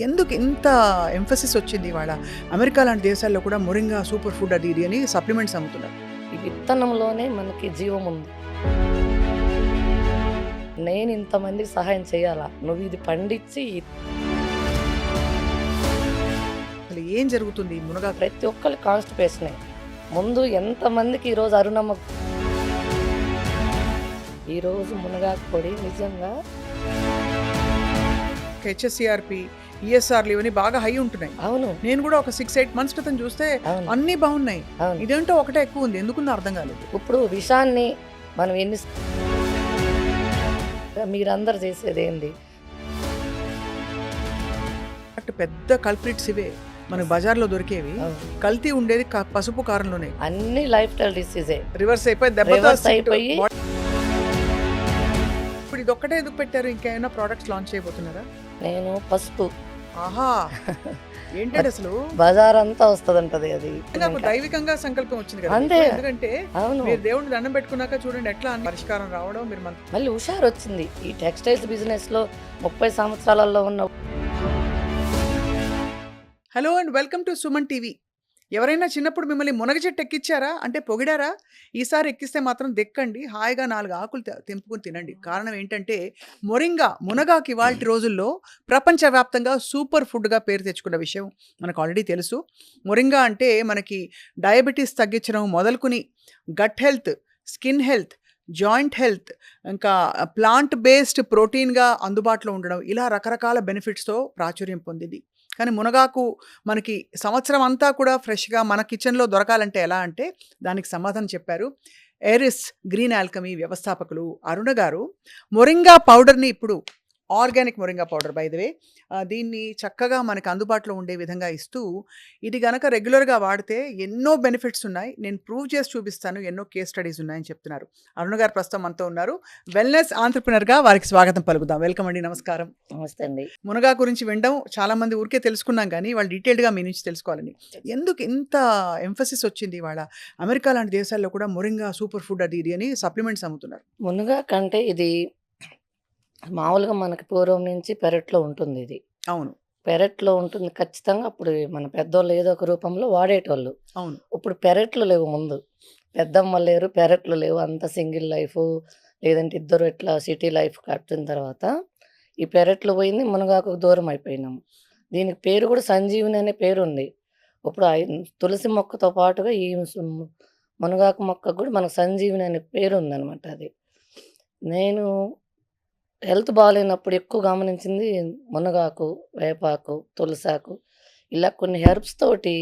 ఎందుకు ఇంత ఎంఫసిస్ వచ్చింది ఇవాళ? అమెరికా లాంటి దేశాల్లో కూడా మొరింగా సూపర్ ఫుడ్ అది ఇది అని సప్లిమెంట్స్ అమ్ముతున్నారు. ఈ విత్తనంలోనే మనకి జీవం ఉంది. నేను ఇంతమందికి సహాయం చేయాలా? నువ్వు ఇది పండించి అసలు ఏం జరుగుతుంది ఈ మునగాకు? ప్రతి ఒక్కళ్ళు కాన్స్టిపేషనే. ముందు ఎంతమందికి ఈరోజు అరుణమ్మ ఈరోజు మునగాకు పొడి నిజంగా హెచ్ఎస్సిఆర్పి, ఈఎస్ఆర్లు ఇవన్నీ బాగా హై ఉంటున్నాయి. అవును నేను కూడా ఒక 6-8 మంత్స్ క్రితం చూస్తే అవును అన్నీ బాగున్నాయి. అవును. ఇదేంటో ఒకటే ఎక్కువ ఉంది, ఎందుకుందో అర్థం కాలేదు. ఇప్పుడు విషాన్ని మనం ఎన్ని మీరందరూ చేసేది ఏంది? అటు పెద్ద కల్ప్రిట్స్ ఇవే మనకు బజార్లో దొరికేవి. అవును. కల్తీ ఉండేది పసుపు కారంలోనే. అన్ని లైఫ్ స్టైల్ డిసీజే రివర్స్ అయిపోయి దెబ్బతో రివర్స్ అయిపోయి ఇప్పుడు ఇది ఒక్కటే ఎందుకు పెట్టారు? ఇంకేమైనా ప్రోడక్ట్స్ లాంచ్ చేయబోతున్నారా? నేను పసుపు ఆహా, ఏంటంటే అసలు బజార్ అంతా వస్తుందంటది అది. నాకు దైవికంగా సంకల్పం వచ్చింది కదా అంతే. ఇప్పుడు. ఎందుకంటే అవును. మీరు దేవుడిని దండం పెట్టుకున్నాక చూడండి ఎట్లా అన్ని పరిష్కారం రావడం. మీరు మన మళ్ళీ హుషారు వచ్చింది ఈ టెక్స్టైల్స్ బిజినెస్ లో 30 సంవత్సరాలలో ఉన్న. Hello and welcome to Suman TV. ఎవరైనా చిన్నప్పుడు మిమ్మల్ని మునగ చెట్టు ఎక్కిచ్చారా అంటే పొగిడారా? ఈసారి ఎక్కిస్తే మాత్రం దెక్కండి, హాయిగా 4 ఆకులు తెంపుకొని తినండి. కారణం ఏంటంటే మునగాకు ఇవాల్టి రోజుల్లో ప్రపంచవ్యాప్తంగా సూపర్ ఫుడ్గా పేరు తెచ్చుకున్న విషయం మనకు ఆల్రెడీ తెలుసు. మొరింగా అంటే మనకి డయాబెటీస్ తగ్గించడం మొదలుకుని gut health, skin health, joint health, ఇంకా ప్లాంట్ బేస్డ్ ప్రోటీన్గా అందుబాటులో ఉండడం, ఇలా రకరకాల బెనిఫిట్స్తో ప్రాచుర్యం పొందింది. కానీ మునగాకు మనకి సంవత్సరం అంతా కూడా ఫ్రెష్గా మన కిచెన్లో దొరకాలంటే ఎలా అంటే దానికి సమాధానం చెప్పారు ఎరిస్ గ్రీన్ ఆల్కమీ వ్యవస్థాపకులు అరుణ గారు. మొరింగా పౌడర్ని ఇప్పుడు organic moringa powder by the way, దీన్ని చక్కగా మనకు అందుబాటులో ఉండే విధంగా ఇస్తూ, ఇది గనక రెగ్యులర్గా వాడితే ఎన్నో బెనిఫిట్స్ ఉన్నాయి, నేను ప్రూవ్ చేసి చూపిస్తాను, ఎన్నో కేస్ స్టడీస్ ఉన్నాయని చెప్తున్నారు. అరుణ గారు ప్రస్తుతం మనతో ఉన్నారు. వెల్నెస్ ఆంట్రప్రినర్గా వారికి స్వాగతం పలుకుదాం. వెల్కమ్ అండి, నమస్కారం. నమస్తే అండి. మునగా గురించి వినడం చాలా మంది ఊరికే తెలుసుకున్నాం, కానీ వాళ్ళు డీటెయిల్డ్గా మీ నుంచి తెలుసుకోవాలని. ఎందుకు ఇంత ఎంఫసిస్ వచ్చింది ఇవాళ? అమెరికా లాంటి దేశాల్లో కూడా మొరింగా సూపర్ ఫుడ్ అది ఇది అని సప్లిమెంట్స్ అమ్ముతున్నారు. మునగా కంటే ఇది మామూలుగా మనకి పూర్వం నుంచి పెరట్లో ఉంటుంది. ఇది అవును పెరట్లో ఉంటుంది ఖచ్చితంగా. అప్పుడు మన పెద్దోళ్ళు ఏదో ఒక రూపంలో వాడేటోళ్ళు. అవును. ఇప్పుడు పెరట్లు లేవు. ముందు పెద్దమ్మ లేరు, పెరట్లు లేవు. అంత సింగిల్ లైఫ్, లేదంటే ఇద్దరు ఇట్లా సిటీ లైఫ్ కట్టిన తర్వాత ఈ పెరట్లు పోయింది, మునగాకు దూరం అయిపోయినాము. దీనికి పేరు కూడా సంజీవిని అనే పేరు ఉంది. ఇప్పుడు తులసి మొక్కతో పాటుగా ఈ మునగాకు మొక్కకు కూడా మనకు సంజీవిని అనే పేరు ఉందన్నమాట. అది నేను హెల్త్ బాగాలేనప్పుడు ఎక్కువ గమనించింది మునగాకు, వేపాకు, తులసాకు, ఇలా కొన్ని హెర్బ్స్ తోటి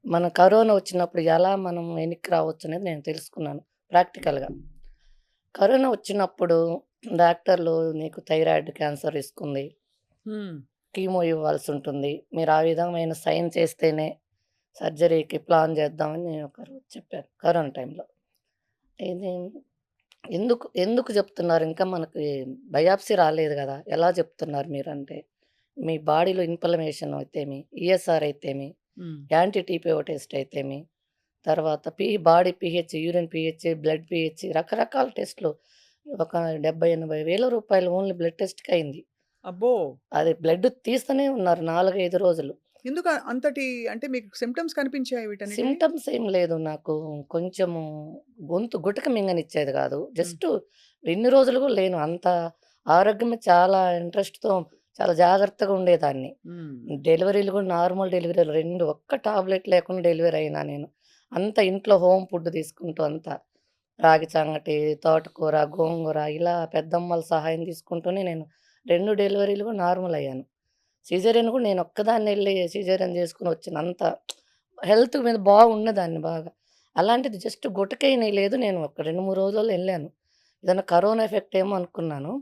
మన కరోనా వచ్చినప్పుడు ఎలా మనం వెనక్కి రావచ్చు అనేది నేను తెలుసుకున్నాను ప్రాక్టికల్గా. కరోనా వచ్చినప్పుడు డాక్టర్లు నీకు థైరాయిడ్ క్యాన్సర్ రిస్క్ ఉంది, కీమో ఇవ్వాల్సి ఉంటుంది, మీరు ఆ విధమైన సైన్ చేస్తేనే సర్జరీకి ప్లాన్ చేద్దామని ఒకరు చెప్పారు కరోనా టైంలో. ఇది ఎందుకు ఎందుకు చెప్తున్నారు? ఇంకా మనకి బయాప్సీ రాలేదు కదా, ఎలా చెప్తున్నారు మీరంటే, మీ బాడీలో ఇన్ఫ్లమేషన్ అయితేమి, ఈఎస్ఆర్ అయితేమి, యాంటీ టీపీఓ టెస్ట్ అయితేమి, తర్వాత body pH, urine pH, blood pH, రకరకాల టెస్టులు. ఒక 70-80 వేల రూపాయలు ఓన్లీ బ్లడ్ టెస్ట్కి అయింది. అబ్బో, అది బ్లడ్ తీస్తూనే ఉన్నారు 4-5 రోజులు. ఎందుకు అంతటి అంటే మీకు సిమ్టమ్స్ కనిపించాయి వీటన్నిటి? సిమ్టమ్స్ ఏం లేదు. నాకు కొంచెము గొంతు గుటక మింగనిచ్చేది కాదు. జస్ట్ ఎన్ని రోజులు కూడా లేను. అంత ఆరోగ్యమే చాలా ఇంట్రెస్ట్‌తో చాలా జాగ్రత్తగా ఉండేదాన్ని. డెలివరీలు కూడా నార్మల్ డెలివరీలు 2 ఒక్క టాబ్లెట్ లేకుండా డెలివరీ అయినా నేను. అంత ఇంట్లో హోమ్ ఫుడ్ తీసుకుంటూ అంతా రాగి సంగటి, తోటకూర, గోంగూర ఇలా పెద్దమ్మల సహాయం తీసుకుంటూనే నేను 2 డెలివరీలు కూడా నార్మల్ అయ్యాను. సిజేరియన్ కూడా నేను ఒక్కదాన్ని వెళ్ళి సిజేరియన్ చేసుకొని వచ్చిన. అంత హెల్త్ మీద బాగున్నదాన్ని బాగా. అలాంటిది జస్ట్ గుటకైనా లేదు. నేను ఒక 2-3 రోజుల్లో వెళ్ళాను. ఏదైనా కరోనా ఎఫెక్ట్ ఏమో అనుకున్నాను.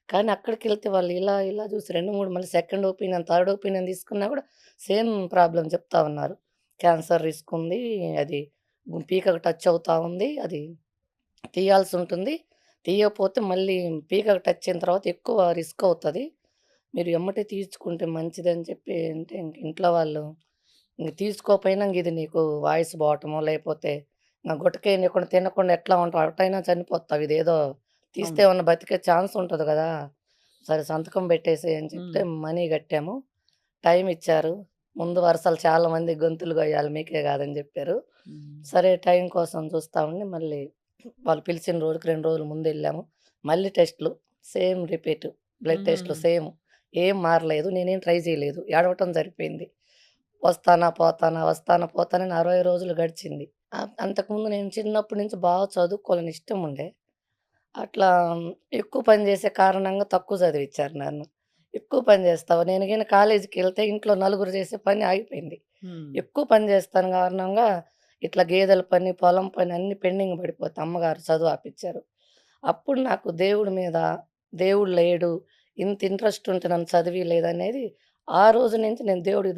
కానీ అక్కడికెళ్తే వాళ్ళు ఇలా ఇలా చూసి 2-3 మళ్ళీ సెకండ్ ఒపీనియన్, థర్డ్ ఒపీనియన్ తీసుకున్నా కూడా సేమ్ ప్రాబ్లమ్ చెప్తా ఉన్నారు. క్యాన్సర్ రిస్క్ ఉంది, అది పీకకు టచ్ అవుతా ఉంది, అది తీయాల్సి ఉంటుంది, తీయకపోతే మళ్ళీ పీకకు టచ్ అయిన తర్వాత ఎక్కువ రిస్క్ అవుతుంది, మీరు ఎమ్మటే తీసుకుంటే మంచిదని చెప్పి అంటే ఇంట్లో వాళ్ళు తీసుకోకపోయినా ఇది నీకు వాయిస్ పోవటమో, లేకపోతే నా గుటకేయకుండా తినకుండా ఎట్లా ఉంటావు, అటైనా చనిపోతావు, ఇదేదో తీస్తే ఏమన్నా బతికే ఛాన్స్ ఉంటుంది కదా, సరే సంతకం పెట్టేసి అని చెప్తే మనీ కట్టాము. టైం ఇచ్చారు. ముందు వరుసలు చాలామంది గొంతులు గొయ్యాలి మీకే గాదని జెప్పారు. హ్మ్. సరే టైం కోసం చూస్తా ఉండి మళ్ళీ వాళ్ళు పిలిచిన రోజుకి 2 రోజుల ముందెళ్ళాము. మళ్ళీ టెస్ట్‌లు సేమ్ రిపీట్. బ్లడ్ హుహు. టెస్ట్‌లు సేమ్. ఏం మారలేదు. నేనేం ట్రై చేయలేదు. ఏడవటం సరిపోయింది. వస్తానా, పోతానా, వస్తానా, పోతానా అని 60 రోజులు గడిచింది. అంతకుముందు నేను చిన్నప్పటి నుంచి బాగా చదువుకోవాలని ఇష్టం ఉండే. అట్లా ఎక్కువ పని చేసే కారణంగా తక్కువ చదివిచ్చారు నన్ను. ఎక్కువ పని చేస్తావు నేను గాని కాలేజీకెళ్తే ఇంట్లో నలుగురు చేసే పని ఆగిపోయింది. హ్మ్. ఎక్కువ పని చేస్తాను కారణంగా ఇట్లా గేదెల పని, పొలం పని అన్నీ పెండింగ్ పడిపోతే అమ్మగారు చదువు ఆపిచ్చారు. అప్పుడు నాకు దేవుడి మీద దేవుడు లేడు, ఇంత ఇంట్రెస్ట్ ఉంటే నన్ను చదివియలేదనేది ఆ రోజు నుంచి నేను దేవుడికి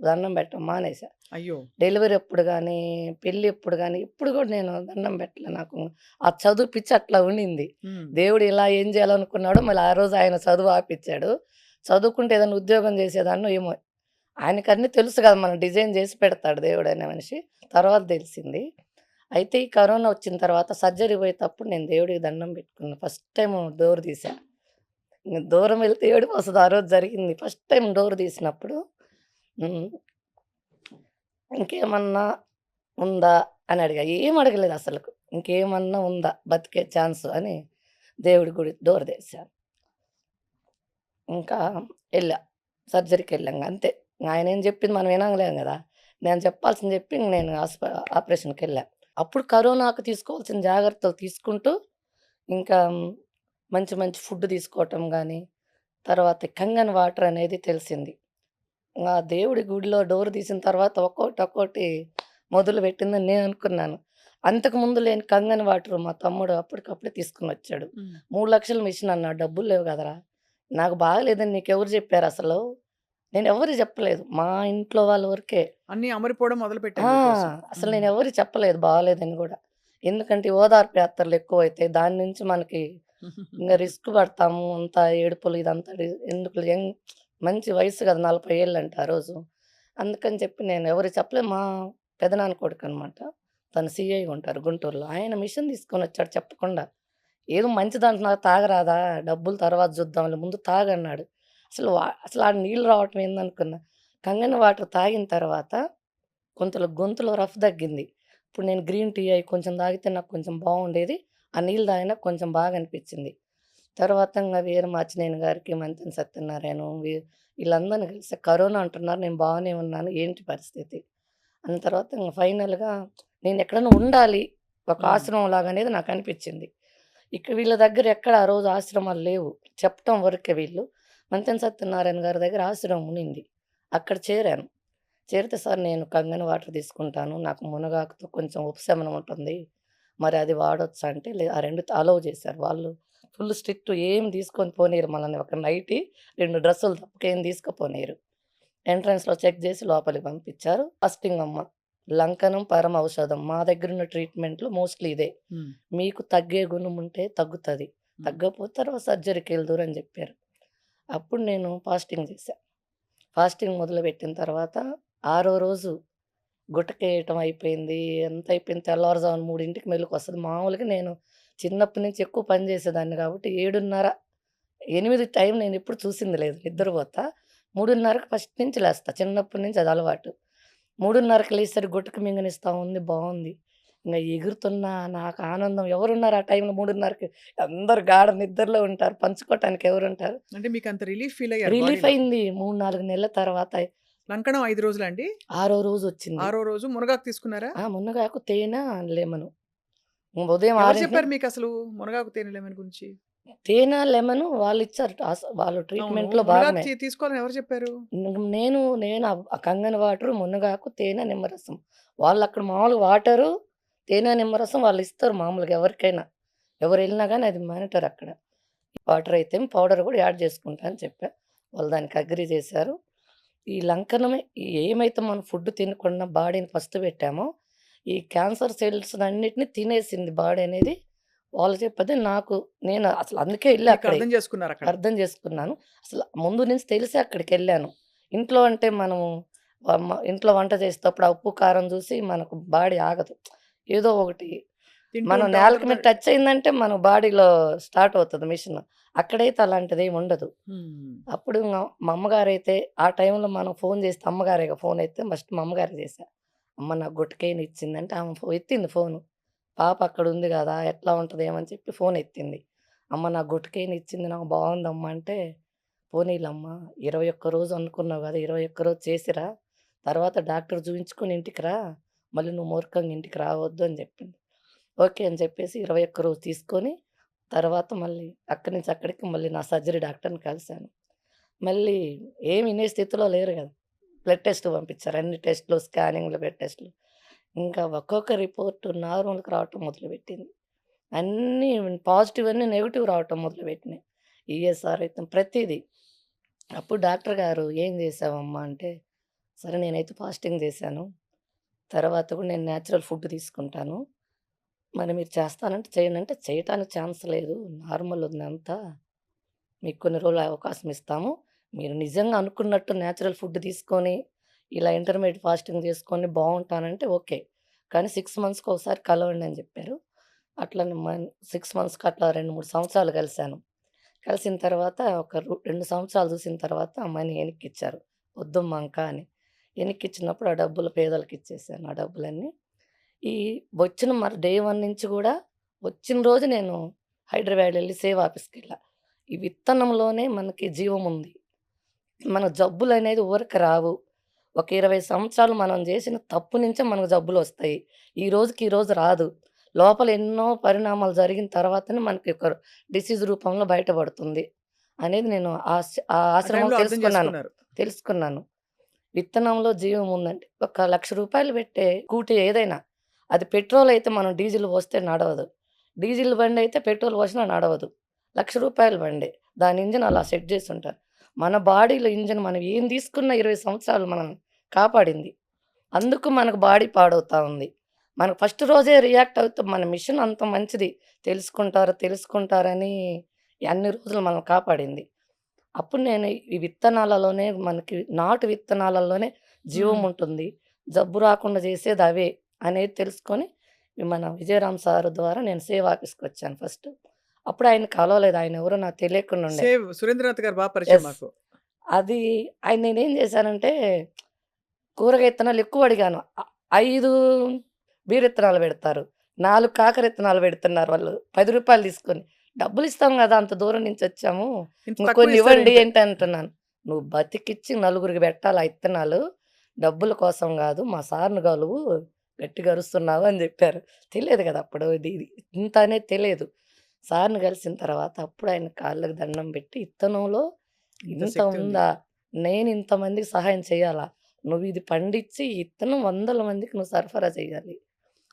దండం పెట్టడం మానేశా. అయ్యో! డెలివరీ అప్పుడు గానీ, పెళ్ళెప్పుడు గానీ, ఇప్పుడు గూడా నేను దండం పెట్టలే. నాకు ఆ చదువు పిచ్చి అట్లా ఉండింది. హ్మ్. దేవుడు ఇలా ఏం జేయాలనుకున్నాడో మళ్ళీ ఆ రోజు ఆయన చదువు ఆపిచ్చాడు. చదువుకుంటే ఏదైనా ఉద్యోగం జేసేదాన్నో ఏమో! ఆయనకన్నీ తెలుసు గదా! మనం డిజైన్ జేసి పెడతాడు దేవుడనే మనిషి. తర్వాత దెలిసింది. అయితే ఈ కరోనా వచ్చిన తర్వాత సర్జరీ పోయేటప్పుడు నేను దేవుడికి దండం పెట్టుకున్నా. ఫస్ట్ టైము డోర్ తీశా. ఇంగ దూరం వెళ్తే ఏడుపొస్తది. ఆ రోజు జరిగింది. ఫస్ట్ టైమ్ డోర్ తీసినప్పుడు హ్మ్. ఇంకేమన్నా ఉందా? అని అడిగా. ఏం అడగలేదసలకు. ఇంకేమన్నా ఉందా? బతికే ఛాన్సు అని దేవుడి గుడి డోర్ తెరిసా. ఇంకా ఎళ్ళా. సర్జరీకెళ్ళాంగ అంతే. ఆయనేం జెప్పింది మనం వినంలేం గదా! నేను చెప్పాల్సింది జెప్పి ఇంక నేను ఆపరేషన్‌కెళ్ళా. అప్పుడు కరోనాకు తీసుకోవాల్సిన జాగ్రత్తలు తీసుకుంటూ ఇంకా మంచి మంచి ఫుడ్ తీసుకోవటం గానీ, తర్వాత కంగన్ వాటర్ అనేది తెలిసింది. ఆ దేవుడి గుడిలో డోర్ తీసిన తర్వాత ఒక్కోటి ఒక్కోటి మొదలుపెట్టిందని నేననుకున్నాను. అంతకుముందు లేని కంగన్ వాటర్ మా తమ్ముడు అప్పటికప్పుడే తీసుకొనొచ్చాడు. హ్మ్. 3,00,000 మిషన్ అన్నాడు. డబ్బులు లేవు గదరా! నాకు బాగాలేదని నీకెవరు జెప్పారసలు? నేనెవ్వరికి జెప్పలేదు. మా ఇంట్లో వాళ్ళ వరకే. అన్నీ అమరిపోవడం మొదలుపెట్టాయి ఆ! మీకోసం. అసలు హ్మ్. నేనెవరికీ చెప్పలేదు బాలేదని గూడా. ఎందుకంటే ఓదార్పు యాత్రలు ఎక్కువైతాయి. దాని నుంచి మనకి ఇంగ రిస్క్ పడతాము. అంతా ఏడుపులు ఇదంతా ఎందుకులే మంచి వయసు గదా! 40 ఏళ్ళంట ఆ రోజు. అందుకని చెప్పి నేను ఎవరికీ చెప్పలేదు. మా పెదనాన్న కొడుకనమాట. తను సీఐగా ఉంటారు గుంటూరులో. ఆయన మిషన్ తీసుకొనొచ్చాడు చెప్పకుండా. ఏదో మంచిదంటున్నారు తాగరాదా? డబ్బులు తర్వాత జూద్దాంలే ముందు తాగన్నాడు. అసలు ఆ నీళ్ళు రావటం ఏందనుకున్నా. కంగన వాటర్ తాగిన తర్వాత గొంతులో రఫ్ తగ్గింది. ఇప్పుడు నేను గ్రీన్ టీ అయి కొంచెం తాగితే నాకు కొంచెం బావుండేది. ఆ నీళ్ళు తాగినాక కొంచెం బాగా అనిపిచ్చింది. తర్వాత ఇంగ వీర మాచినేని గారికి, మంతెన సత్యనారాయణ వీళ్ళందరిని కలిసి కరోనా అంటున్నారు. నేను బాగానే ఉన్నాను. ఏంటి పరిస్థితి? అన్న తర్వాత ఇంగ ఫైనల్‌గా నేనెక్కడన్నా ఉండాలి. ఒక హ్మ్. ఆశ్రమం లాగా అనేది నాకనిపిచ్చింది. వీళ్ళ దగ్గర ఎక్కడ ఆ రోజు ఆశ్రమాలు లేవు. చెప్పటం వరకే వీళ్ళు. మంతెన సత్యనారాయణ గారి దగ్గర ఆశ్రమం ఉన్నింది. అక్కడ చేరాను. చేరితే సార్ నేను కంగన వాటర్ తీసుకుంటాను. నాకు మునగాకుతో కొంచెం ఉపశమనం ఉంటుంది. మరి అది వాడొచ్చా అంటే ఆ 2 అలౌ చేశారు. వాళ్ళు ఫుల్ స్ట్రిక్ట్ ఏం తీసుకొని పోనీయరు మనల్ని. ఒక నైటీ, 2 డ్రెస్సులు తప్ప ఏం తీసుకపోనీయరు. ఎంట్రన్స్‌లో చెక్ జేసి లోపలికి పంపించారు. ఫాస్టింగ్ అమ్మ. లంకనం పరమౌషధం. మా దగ్గరున్న ట్రీట్మెంట్‌లో మోస్ట్‌లీ ఇదే. హ్మ్. మీకు తగ్గే గుణం ఉంటే తగ్గుతది. హ్మ్. తగ్గకపోతే తర్వాత సర్జరీకెళ్దురు అని జెప్పారు. అప్పుడు నేను ఫాస్టింగ్ చేశా. ఫాస్టింగ్ మొదలుపెట్టిన తర్వాత ఆరో రోజు గుటకేయటం అయిపోయింది. అంతా అయిపోయింది. తెల్లవారుజామున 3కి మెలుకువొస్తది. మామూలుగా నేను చిన్నప్పటి నుంచి ఎక్కువ పని చేసేదాన్ని కాబట్టి 7:30, 8 టైం నేనెప్పుడు చూసింది లేదు. నిద్రపోతా. 3:30కి ఫస్ట్ నుంచి లేస్తా. చిన్నప్పటి నుంచి అది అలవాటు. 3:30కి లేసేసరికి గుటక మింగనిస్తా ఉంది. బావుంది. ఇంగ ఎగురుతున్నా నాకు ఆనందం. ఎవరున్నారు ఆ టైంలో 3:30కి అందరూ గాఢ నిద్రలో ఉంటారు. పంచుకోవటానికి ఎవరుంటారు? అంటే మీకంత రిలీఫ్ ఫీల్ అయ్యారు రిలీఫ్ బాడీలో. అయింది. 3, 4 నెలల తర్వాత లంకణం 5 రోజులా అండి? ఆరో రోజొచ్చింది. ఆరో రోజు మునగాకు తీసుకున్నారా? మునగాకు, తేనె, లెమను. ఉదయం ఎవరు 6 చెప్పారు మీకసలు మునగాకు తేనె లెమన్ గురించి? తేనె, లెమను వాళ్ళిచ్చారు. వాళ్ళు అవును. ట్రీట్‌మెంట్‌లో మునగాకు భాగమే. తీసుకోవాలని ఎవరు చెప్పారు? నేను ఆ కంగన వాటరు, మునగాకు, తేనె, నిమ్మరసం. వాళ్ళక్కడ మామూలుగా వాటరు, తేనె, నిమ్మరసం వాళ్ళిస్తారు మామూలుగా ఎవరికైనా. ఎవరెళ్ళినా గాని అది మానిటర్ అక్కడ. వాటర్ అయితే పౌడర్ గూడా యాడ్ చేసుకుంటా అని చెప్పా. వాళ్ళు దానికి అగ్రీ చేశారు. ఈ లంకనమే ఏమైతే మనం ఫుడ్ తినకుండా బాడీని పస్తు పెట్టామో, ఈ క్యాన్సర్ సెల్స్‌నన్నిటిని తినేసింది బాడీ అనేది వాళ్ళు చెప్పదే నేను అసలు అందుకే ఎళ్ళా మీకు అక్కడికి. అర్థం చేసుకున్నారక్కడ. అర్థం చేసుకున్నాను. అసలు ముందు నుంచి తెలిసే అక్కడికెళ్ళాను. ఇంట్లో అంటే మనము ఇంట్లో వంట చేసేటప్పుడు ఆ ఉప్పు, కారం చూసి మనకు బాడీ ఆగదు. ఏదో ఒకటి తింటూ మనం ఉంటాం. నేలకి తర్వాత మీద టచ్ అయిందంటే మన బాడీలో స్టార్ట్ అవుతది మిషన్. అక్కడైతే అలాంటిదేమి ఉండదు. హ్మ్. అప్పుడు మా అమ్మగారైతే ఆ టైంలో మనం ఫోను చేస్తే అమ్మగారేగా ఫోన్ ఎత్తే ఫస్ట్ మా అమ్మగారికి చేశా. అమ్మ నాకు గుట్టకేయని ఇచ్చిందంటే ఆమె ఎత్తింది ఫోను. పాప అక్కడుంది గదా! ఎట్లా ఉంటదేమో అని చెప్పి ఫోన్ ఎత్తింది. అమ్మ నాకు గుట్టకేయని ఇచ్చింది నాకు బావుందమ్మా అంటే, పోనీలమ్మా 21 రోజు అనుకున్నావు గదా! 21 రోజు చేసిరా. తర్వాత డాక్టర్ చూయించుకొని ఇంటికి రా. మళ్ళీ నువ్వు మూర్ఖంగా ఇంటికి రావద్దు అని చెప్పింది. ఓకే అని చెప్పేసి 21 రోజు తీసుకొని, తర్వాత మళ్ళీ అక్కడి నుంచి అక్కడికి మళ్ళీ నా సర్జరీ డాక్టర్‌ని కలిసాను. మళ్ళీ ఏమి ఇనే స్థితిలో లేరు గదా! బ్లడ్ టెస్ట్ పంపించారు. అన్ని టెస్ట్‌లు, స్కానింగ్‌లు, బ్లడ్ టెస్ట్‌లు. ఇంకా ఒక్కొక్క రిపోర్ట్ నార్మల్‌కి రావటం మొదలుపెట్టింది. అన్నీ పాజిటివ్ అన్నీ నెగెటివ్ రావటం మొదలుపెట్టినాయి. ఈఎస్ఆర్ అయితే ప్రతీదీ. అప్పుడు డాక్టర్ గారు "ఏం చేశావమ్మా?" అంటే, సరే నేనైతే ఫాస్టింగ్ చేశాను. తర్వాత కూడా నేను నేచురల్ ఫుడ్ తీసుకుంటాను. మరి మీరు చేస్తానంటే చేయండంటే, చేయటానికి ఛాన్స్ లేదు. నార్మల్ ఉందంతా. మీకు కొన్ని రోజులు అవకాశం ఇస్తాము. మీరు నిజంగా అనుకున్నట్టు నేచురల్ ఫుడ్ తీసుకొని, ఇలా ఇంటర్మీడియేట్ ఫాస్టింగ్ చేసుకొని బావుంటానంటే ఓకే. కానీ 6 మంత్స్‌కి ఒకసారి కలవండి అని చెప్పారు. అట్లనే 6 మంత్స్‌కి అట్లా 2, 3 సంవత్సరాలు కలిసాను. కలిసిన తర్వాత ఒక 2 సంవత్సరాలు చూసిన తర్వాత మనీ ఎనిక్కిచ్చారు. వద్దమ్మా ఇంకా అని. ఎనిక్కిచ్చినప్పుడు ఆ డబ్బులు పేదలకిచ్చేసాను ఆ డబ్బులన్నీ. ఈ వచ్చిన డే 1 నుంచి గూడా వచ్చిన రోజు నేను హైదరాబాద్ ఎళ్లి సేవ్ ఆఫీస్‌కెళ్ళా. ఈ విత్తనంలోనే మనకి జీవముంది. మన జబ్బులనేది ఊరక రావు. ఒక 20 సంవత్సరాలు మనం జేసిన తప్పు నుంచే మనకు జబ్బులొస్తాయి. ఈ రోజుకి ఈ రోజు రాదు. లోపల ఎన్నో పరిణామాలు జరిగిన తర్వాతనే మనకి ఒక డిసీజ్ రూపంలో బయటపడుతుంది. అనేది నేను ఆ ఆ ఆశ్రమంలో టైంలో అర్థం తెలుసుకున్నాను. చేసుకున్నారు. తెలుసుకున్నాను. విత్తనంలో జీవం ఉందండి. ఒక రూ. 1,00,000 పెట్టే స్కూటీ ఏదైనా, అది పెట్రోల్ అయితే మనం డీజిల్ పోస్తే నడవదు. డీజిల్ బండయితే పెట్రోల్ పోసినా నడవదు. రూ. 1,00,000 బండే. దాని ఇంజిన్ అలా సెట్ చేసుంటారు. మన బాడీలో ఇంజిన్ మనం ఏం తీసుకున్న 20 సంవత్సరాలు మనల్ని కాపాడింది. అందుకు మనకు బాడీ పాడవుతా ఉంది. మనకు ఫస్ట్ రోజే రియాక్ట్ అవుతాం. మన మిషన్ అంత మంచిది. తెలుసుకుంటారని అన్ని రోజులు మనల్ని కాపాడింది. అప్పుడు నేను ఈ విత్తనాలలోనే మనకి నాటు విత్తనాలలోనే జీవం హ్మ్. ఉంటుంది. జబ్బు రాకుండా చేసేది అవే అనేది తెలుసుకొని మన విజయరామ్ సార్ ద్వారా నేను సేవ్ ఆఫీస్‌కొచ్చాను ఫస్ట్. అప్పుడు ఆయన కలవలేదు. ఆయనెవరో నాకు తెలియకుండా ఉండే. సేవ్ సురేంద్రనాథ్ గారు పరిచయం యెస్. మాకు. అది నేనేం చేశానంటే కూరగాయ విత్తనాలు ఎక్కువ అడిగాను. 5 బీర విత్తనాలు పెడతారు. 4 కాకర విత్తనాలు పెడుతున్నారు వాళ్ళు. రూ. 10 తీసుకొని. డబ్బులిస్తాం గదా! అంత దూరం నుంచొచ్చాము. ఇంత ఇంక తక్కువ కొన్ని ఇవ్వండి ఇస్తారేంటి? ఏంటి అంటున్నాను. "నువ్వు బతికిచ్చి నలుగురికి పెట్టాలి ఆ ఇత్తనాలు. డబ్బుల కోసం గాదు. మా సార్‌ని కలువు. గట్టిగా అరుస్తున్నావు" అని జెప్పారు. తెలియదు గదా! అప్పుడు ఇది ఇంత అనేది తెలియదు. సార్‌ని కలిసిన తర్వాత అప్పుడు ఆయన కాళ్ళకి దండం పెట్టి, "ఇత్తనంలో ఇంత ఇంత శక్తి ఉంది. ఉందా? నేను ఇంతమందికి సహాయం చేయాలా? నువ్విది పండించి ఈ ఇత్తనం వందల మందికి నువ్వు సరఫరా చేయాలి.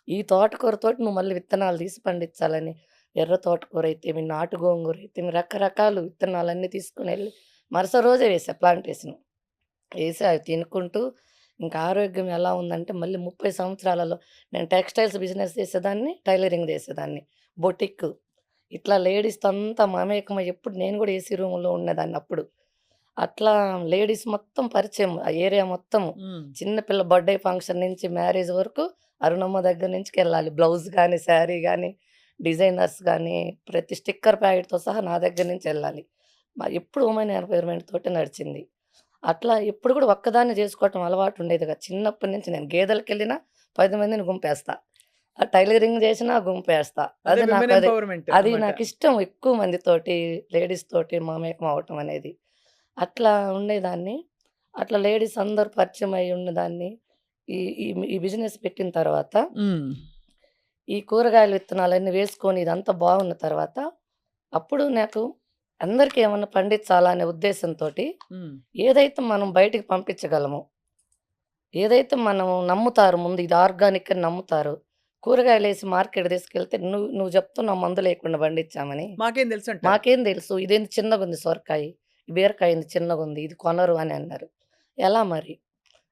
ఈ తోటకూరతోటి నువ్వు మళ్ళీ విత్తనాలు తీసి పండించాలని." ఎర్ర తోటకూర అయితేమి, నాటు గోంగూర అయితేమి రకరకాలు విత్తనాలన్నీ తీసుకొనెళ్ళి మరుసటి రోజే వేసా ప్లాంటేషన్. ఏసి అవి తినుకుంటూ ఇంకా ఆరోగ్యం ఎలా ఉందంటే మళ్ళీ 30 సంవత్సరాలలో నేను టెక్స్‌టైల్స్ బిజినెస్ చేసేదాన్ని, టైలరింగ్ చేసేదాన్ని. బొటిక్ ఇట్లా లేడీస్‌తో అంతా మమేకమై ఎప్పుడు నేను కూడా ఏసీ రూమ్‌లో ఉండేదాన్ని అప్పుడు. అట్లా లేడీస్ మొత్తం పరిచయం. ఆ ఏరియా మొత్తము. హ్మ్. చిన్న పిల్ల బర్త్‌డే ఫంక్షన్ నుంచి మ్యారేజ్ వరకు అరుణమ్మ దగ్గర నుంచికెళ్ళాలి. బ్లౌజ్ గాని, శారీ గాని, డిజైనర్స్ గాని, ప్రతి స్టిక్కర్ ప్యాకెట్‌తో సహా నా దగ్గర నుంచెళ్ళాలి. ఎప్పుడు ఉమెన్ ఎంపవర్‌మెంట్ తోటే నడిచింది. అట్లా ఎప్పుడు కూడా ఒక్కదాన్నే చేసుకోవటం అలవాటు ఉండేది కాదు. చిన్నప్పటి నుంచి నేను గేదెలకెళ్ళినా 10 మందిని గుంపేస్తా. టైలరింగ్ చేసినా గుంపేస్తా. అదే అది విమెన్ నాకది ఎంపవర్‌మెంట్ అది అన్నమాట. నాకిష్టం ఎక్కువ మందితోటి, లేడీస్ తోటి మమేకం అవ్వటం అనేది. అట్లా ఉండేదాన్ని. అట్లా లేడీస్ అందరూ పరిచయం అయ్యి ఉన్నదాన్ని. ఈ ఈ ఈ బిజినెస్ పెట్టిన తర్వాత, హ్మ్. ఈ కూరగాయల విత్తనాలన్నీ వేసుకొని ఇదంతా బాగున్న తర్వాత, అప్పుడు నాకు అందరికి ఏమన్నా పండించాలా అనే ఉద్దేశంతోటి, హ్మ్. ఏదైతే మనం బయటికి పంపించగలమో, ఏదైతే మనం నమ్ముతారు ముందు ఇది ఆర్గానిక్ అని నమ్ముతారు. కూరగాయలేసి మార్కెట్‌కి తీసుకెళ్తే నువ్వు నువ్వు చెప్తున్నావు మందు లేకుండా పండించామని. మాకేం తెలుసంటారు. మాకేం తెలుసు ఇదేంది చిన్నగుంది సొరకాయి, బీరకాయ ఏంది చిన్నగుంది, ఇది కొనరు అని అన్నారు. ఎలా మరి?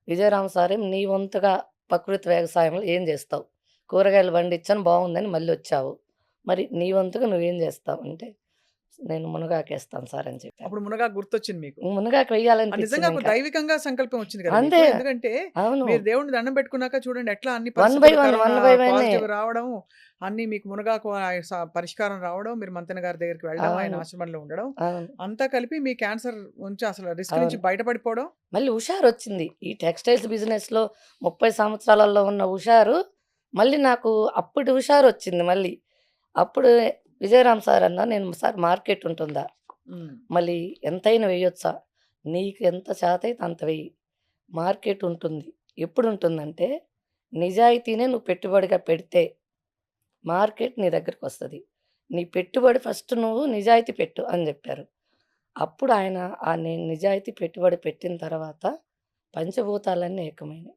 విజయరామ సారేమో నీ వంతుగా ప్రకృతి వ్యవసాయంలో ఏం జేస్తావు? కూరగాయలు పండించాను బావుందని మళ్ళొచ్చావు. మరి నీ వంతుగా నువ్వేం జేస్తావు? అంటే, నేను మునగాకేస్తాను సార్ అని చెప్పాను. అప్పుడు మునగాకు గుర్తొచ్చింది మీకు. మునగాకు నిజంగా వేయాలనిపించింది ఒక ఇంకా. దైవికంగా సంకల్పం వచ్చింది కదా అంతే. మీకు. ఎందుకంటే అవును. మీరు దేవుడిని దండం పెట్టుకున్నాక చూడండి ఎట్లా అన్ని 1 బై పరిస్థితులు 1, కరోనా 1 బై 1 పాజిటివ్ రావడం, అన్ని మీకు మునగాకు పరిష్కారం రావడం, మీరు మంతెన గారి దగ్గరికి వెళ్ళడం, ఆయన అవును. ఆశ్రమంలో ఉండడం, అవును. అంతా కలిపి మీ క్యాన్సర్ నుంచి అసలు రిస్క్ నుంచి అవును. బయటపడిపోవడం. మళ్ళీ హుషారొచ్చింది. ఈ టెక్స్‌టైల్స్ బిజినెస్‌లో 30 సంవత్సరాలలో ఉన్న హుషారు, మళ్ళీ నాకు అప్పటి హుషారొచ్చింది మళ్ళీ. అప్పుడు విజయరామ్ సార్ అన్నారు, "నేను సార్ మార్కెట్ ఉంటుందా? హ్మ్. మళ్ళీ ఎంతైనా వేయొచ్చా? నీకు ఎంత చేతైతే అంత వెయ్యి. మార్కెట్ ఉంటుంది. ఎప్పుడుంటుందంటే, నిజాయితీనే నువ్వు పెట్టుబడిగా పెడితే, మార్కెట్ నీ దగ్గరకొస్తది. నీ పెట్టుబడి ఫస్ట్ నువ్వు నిజాయితీ పెట్టు" అని జెప్పారు. అప్పుడు ఆయన నేను నిజాయితీ పెట్టుబడి పెట్టిన తర్వాత పంచభూతాలన్నీ ఏకమైనాయి.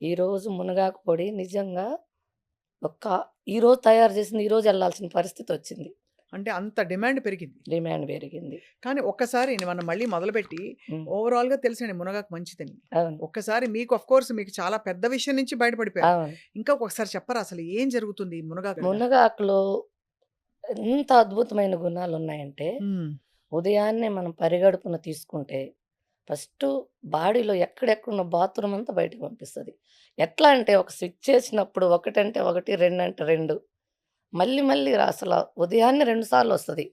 ఈరోజు మునగాకు పొడి నిజంగా ఒక్క ఈరోజు తయారు చేసింది ఈరోజు ఎళ్ళాల్సిన పరిస్థితొచ్చింది. అంటే అంత డిమాండ్ పెరిగింది. డిమాండ్ పెరిగింది. కానీ ఒక్కసారి మనం మళ్ళీ మొదలుపెట్టి హ్మ్. ఓవరాల్‌గా తెలుసండి మునగాకు మంచిదని. అవును. ఒక్కసారి మీకు కోర్స్ మీకు చాలా పెద్ద విషయం నుంచి బయటపడిపోయారు. అవును. ఇంకా ఒకసారి చెప్పరా అసలు ఏం జరుగుతుంది ఈ మునగాకు వల్ల? మునగాకులో ఎంత అద్భుతమైన గుణాలున్నాయంటే, హ్మ్. ఉదయాన్నే మనం పరిగడుపున తీసుకుంటే, ఫస్టు బాడీలో ఎక్కడెక్కడున్న బాత్రూమ్ అంతా బయటకి పంపిస్తది. ఎట్లా అంటే ఒక స్విచ్ చేసినప్పుడు ఒకటంటే ఒకటి, రెండంటే 2 మళ్ళీ మళ్ళీ అసల ఉదయాన్నే 2 సార్లొస్తది.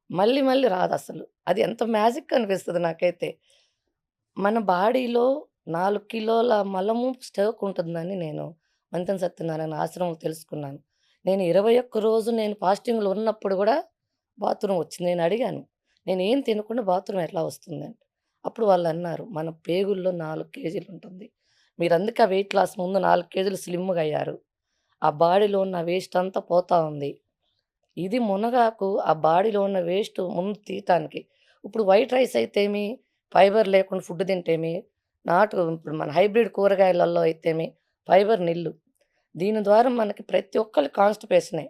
మళ్ళీ మళ్ళీ రాదసలు. అది ఎంత మ్యాజిక్ అనిపిస్తది నాకైతే. మన బాడీలో 4 కిలోల మలము స్టాక్ ఉంటుందని నేను మంతెన సత్యనారాయణ ఆశ్రమంలో తెలుసుకున్నాను. నేను 21 రోజు నేను ఫాస్టింగ్‌లో ఉన్నప్పుడు గూడా బాత్రూమ్ వచ్చింది. నేను అడిగాను. నేనేం తినకుండా బాత్రూమ్ ఎట్లా వస్తుందని. అప్పుడు వాళ్ళన్నారు, "మన పేగుల్లో 4 కేజీలు ఉంటుంది. మీరందుకే ఆ వెయిట్ లాస్ ముందు 4 కేజీలు స్లిమ్‌గా అయ్యారు. ఆ బాడీలో ఉన్న వేస్ట్ అంతా పోతా ఉంది. ఇది మునగాకు ఆ బాడీలో ఉన్న వేస్ట్ ముందు తీయటానికి. ఇప్పుడు వైట్ రైస్ అయితేమి, ఫైబర్ లేకుండా ఫుడ్ తింటేమి, ఇప్పుడు మన హైబ్రిడ్ కూరగాయలలో అయితేమి ఫైబర్ నిల్లు. దీని ద్వారా మనకి ప్రతి ఒక్కళ్ళకి కాన్‌స్టిపేషనే.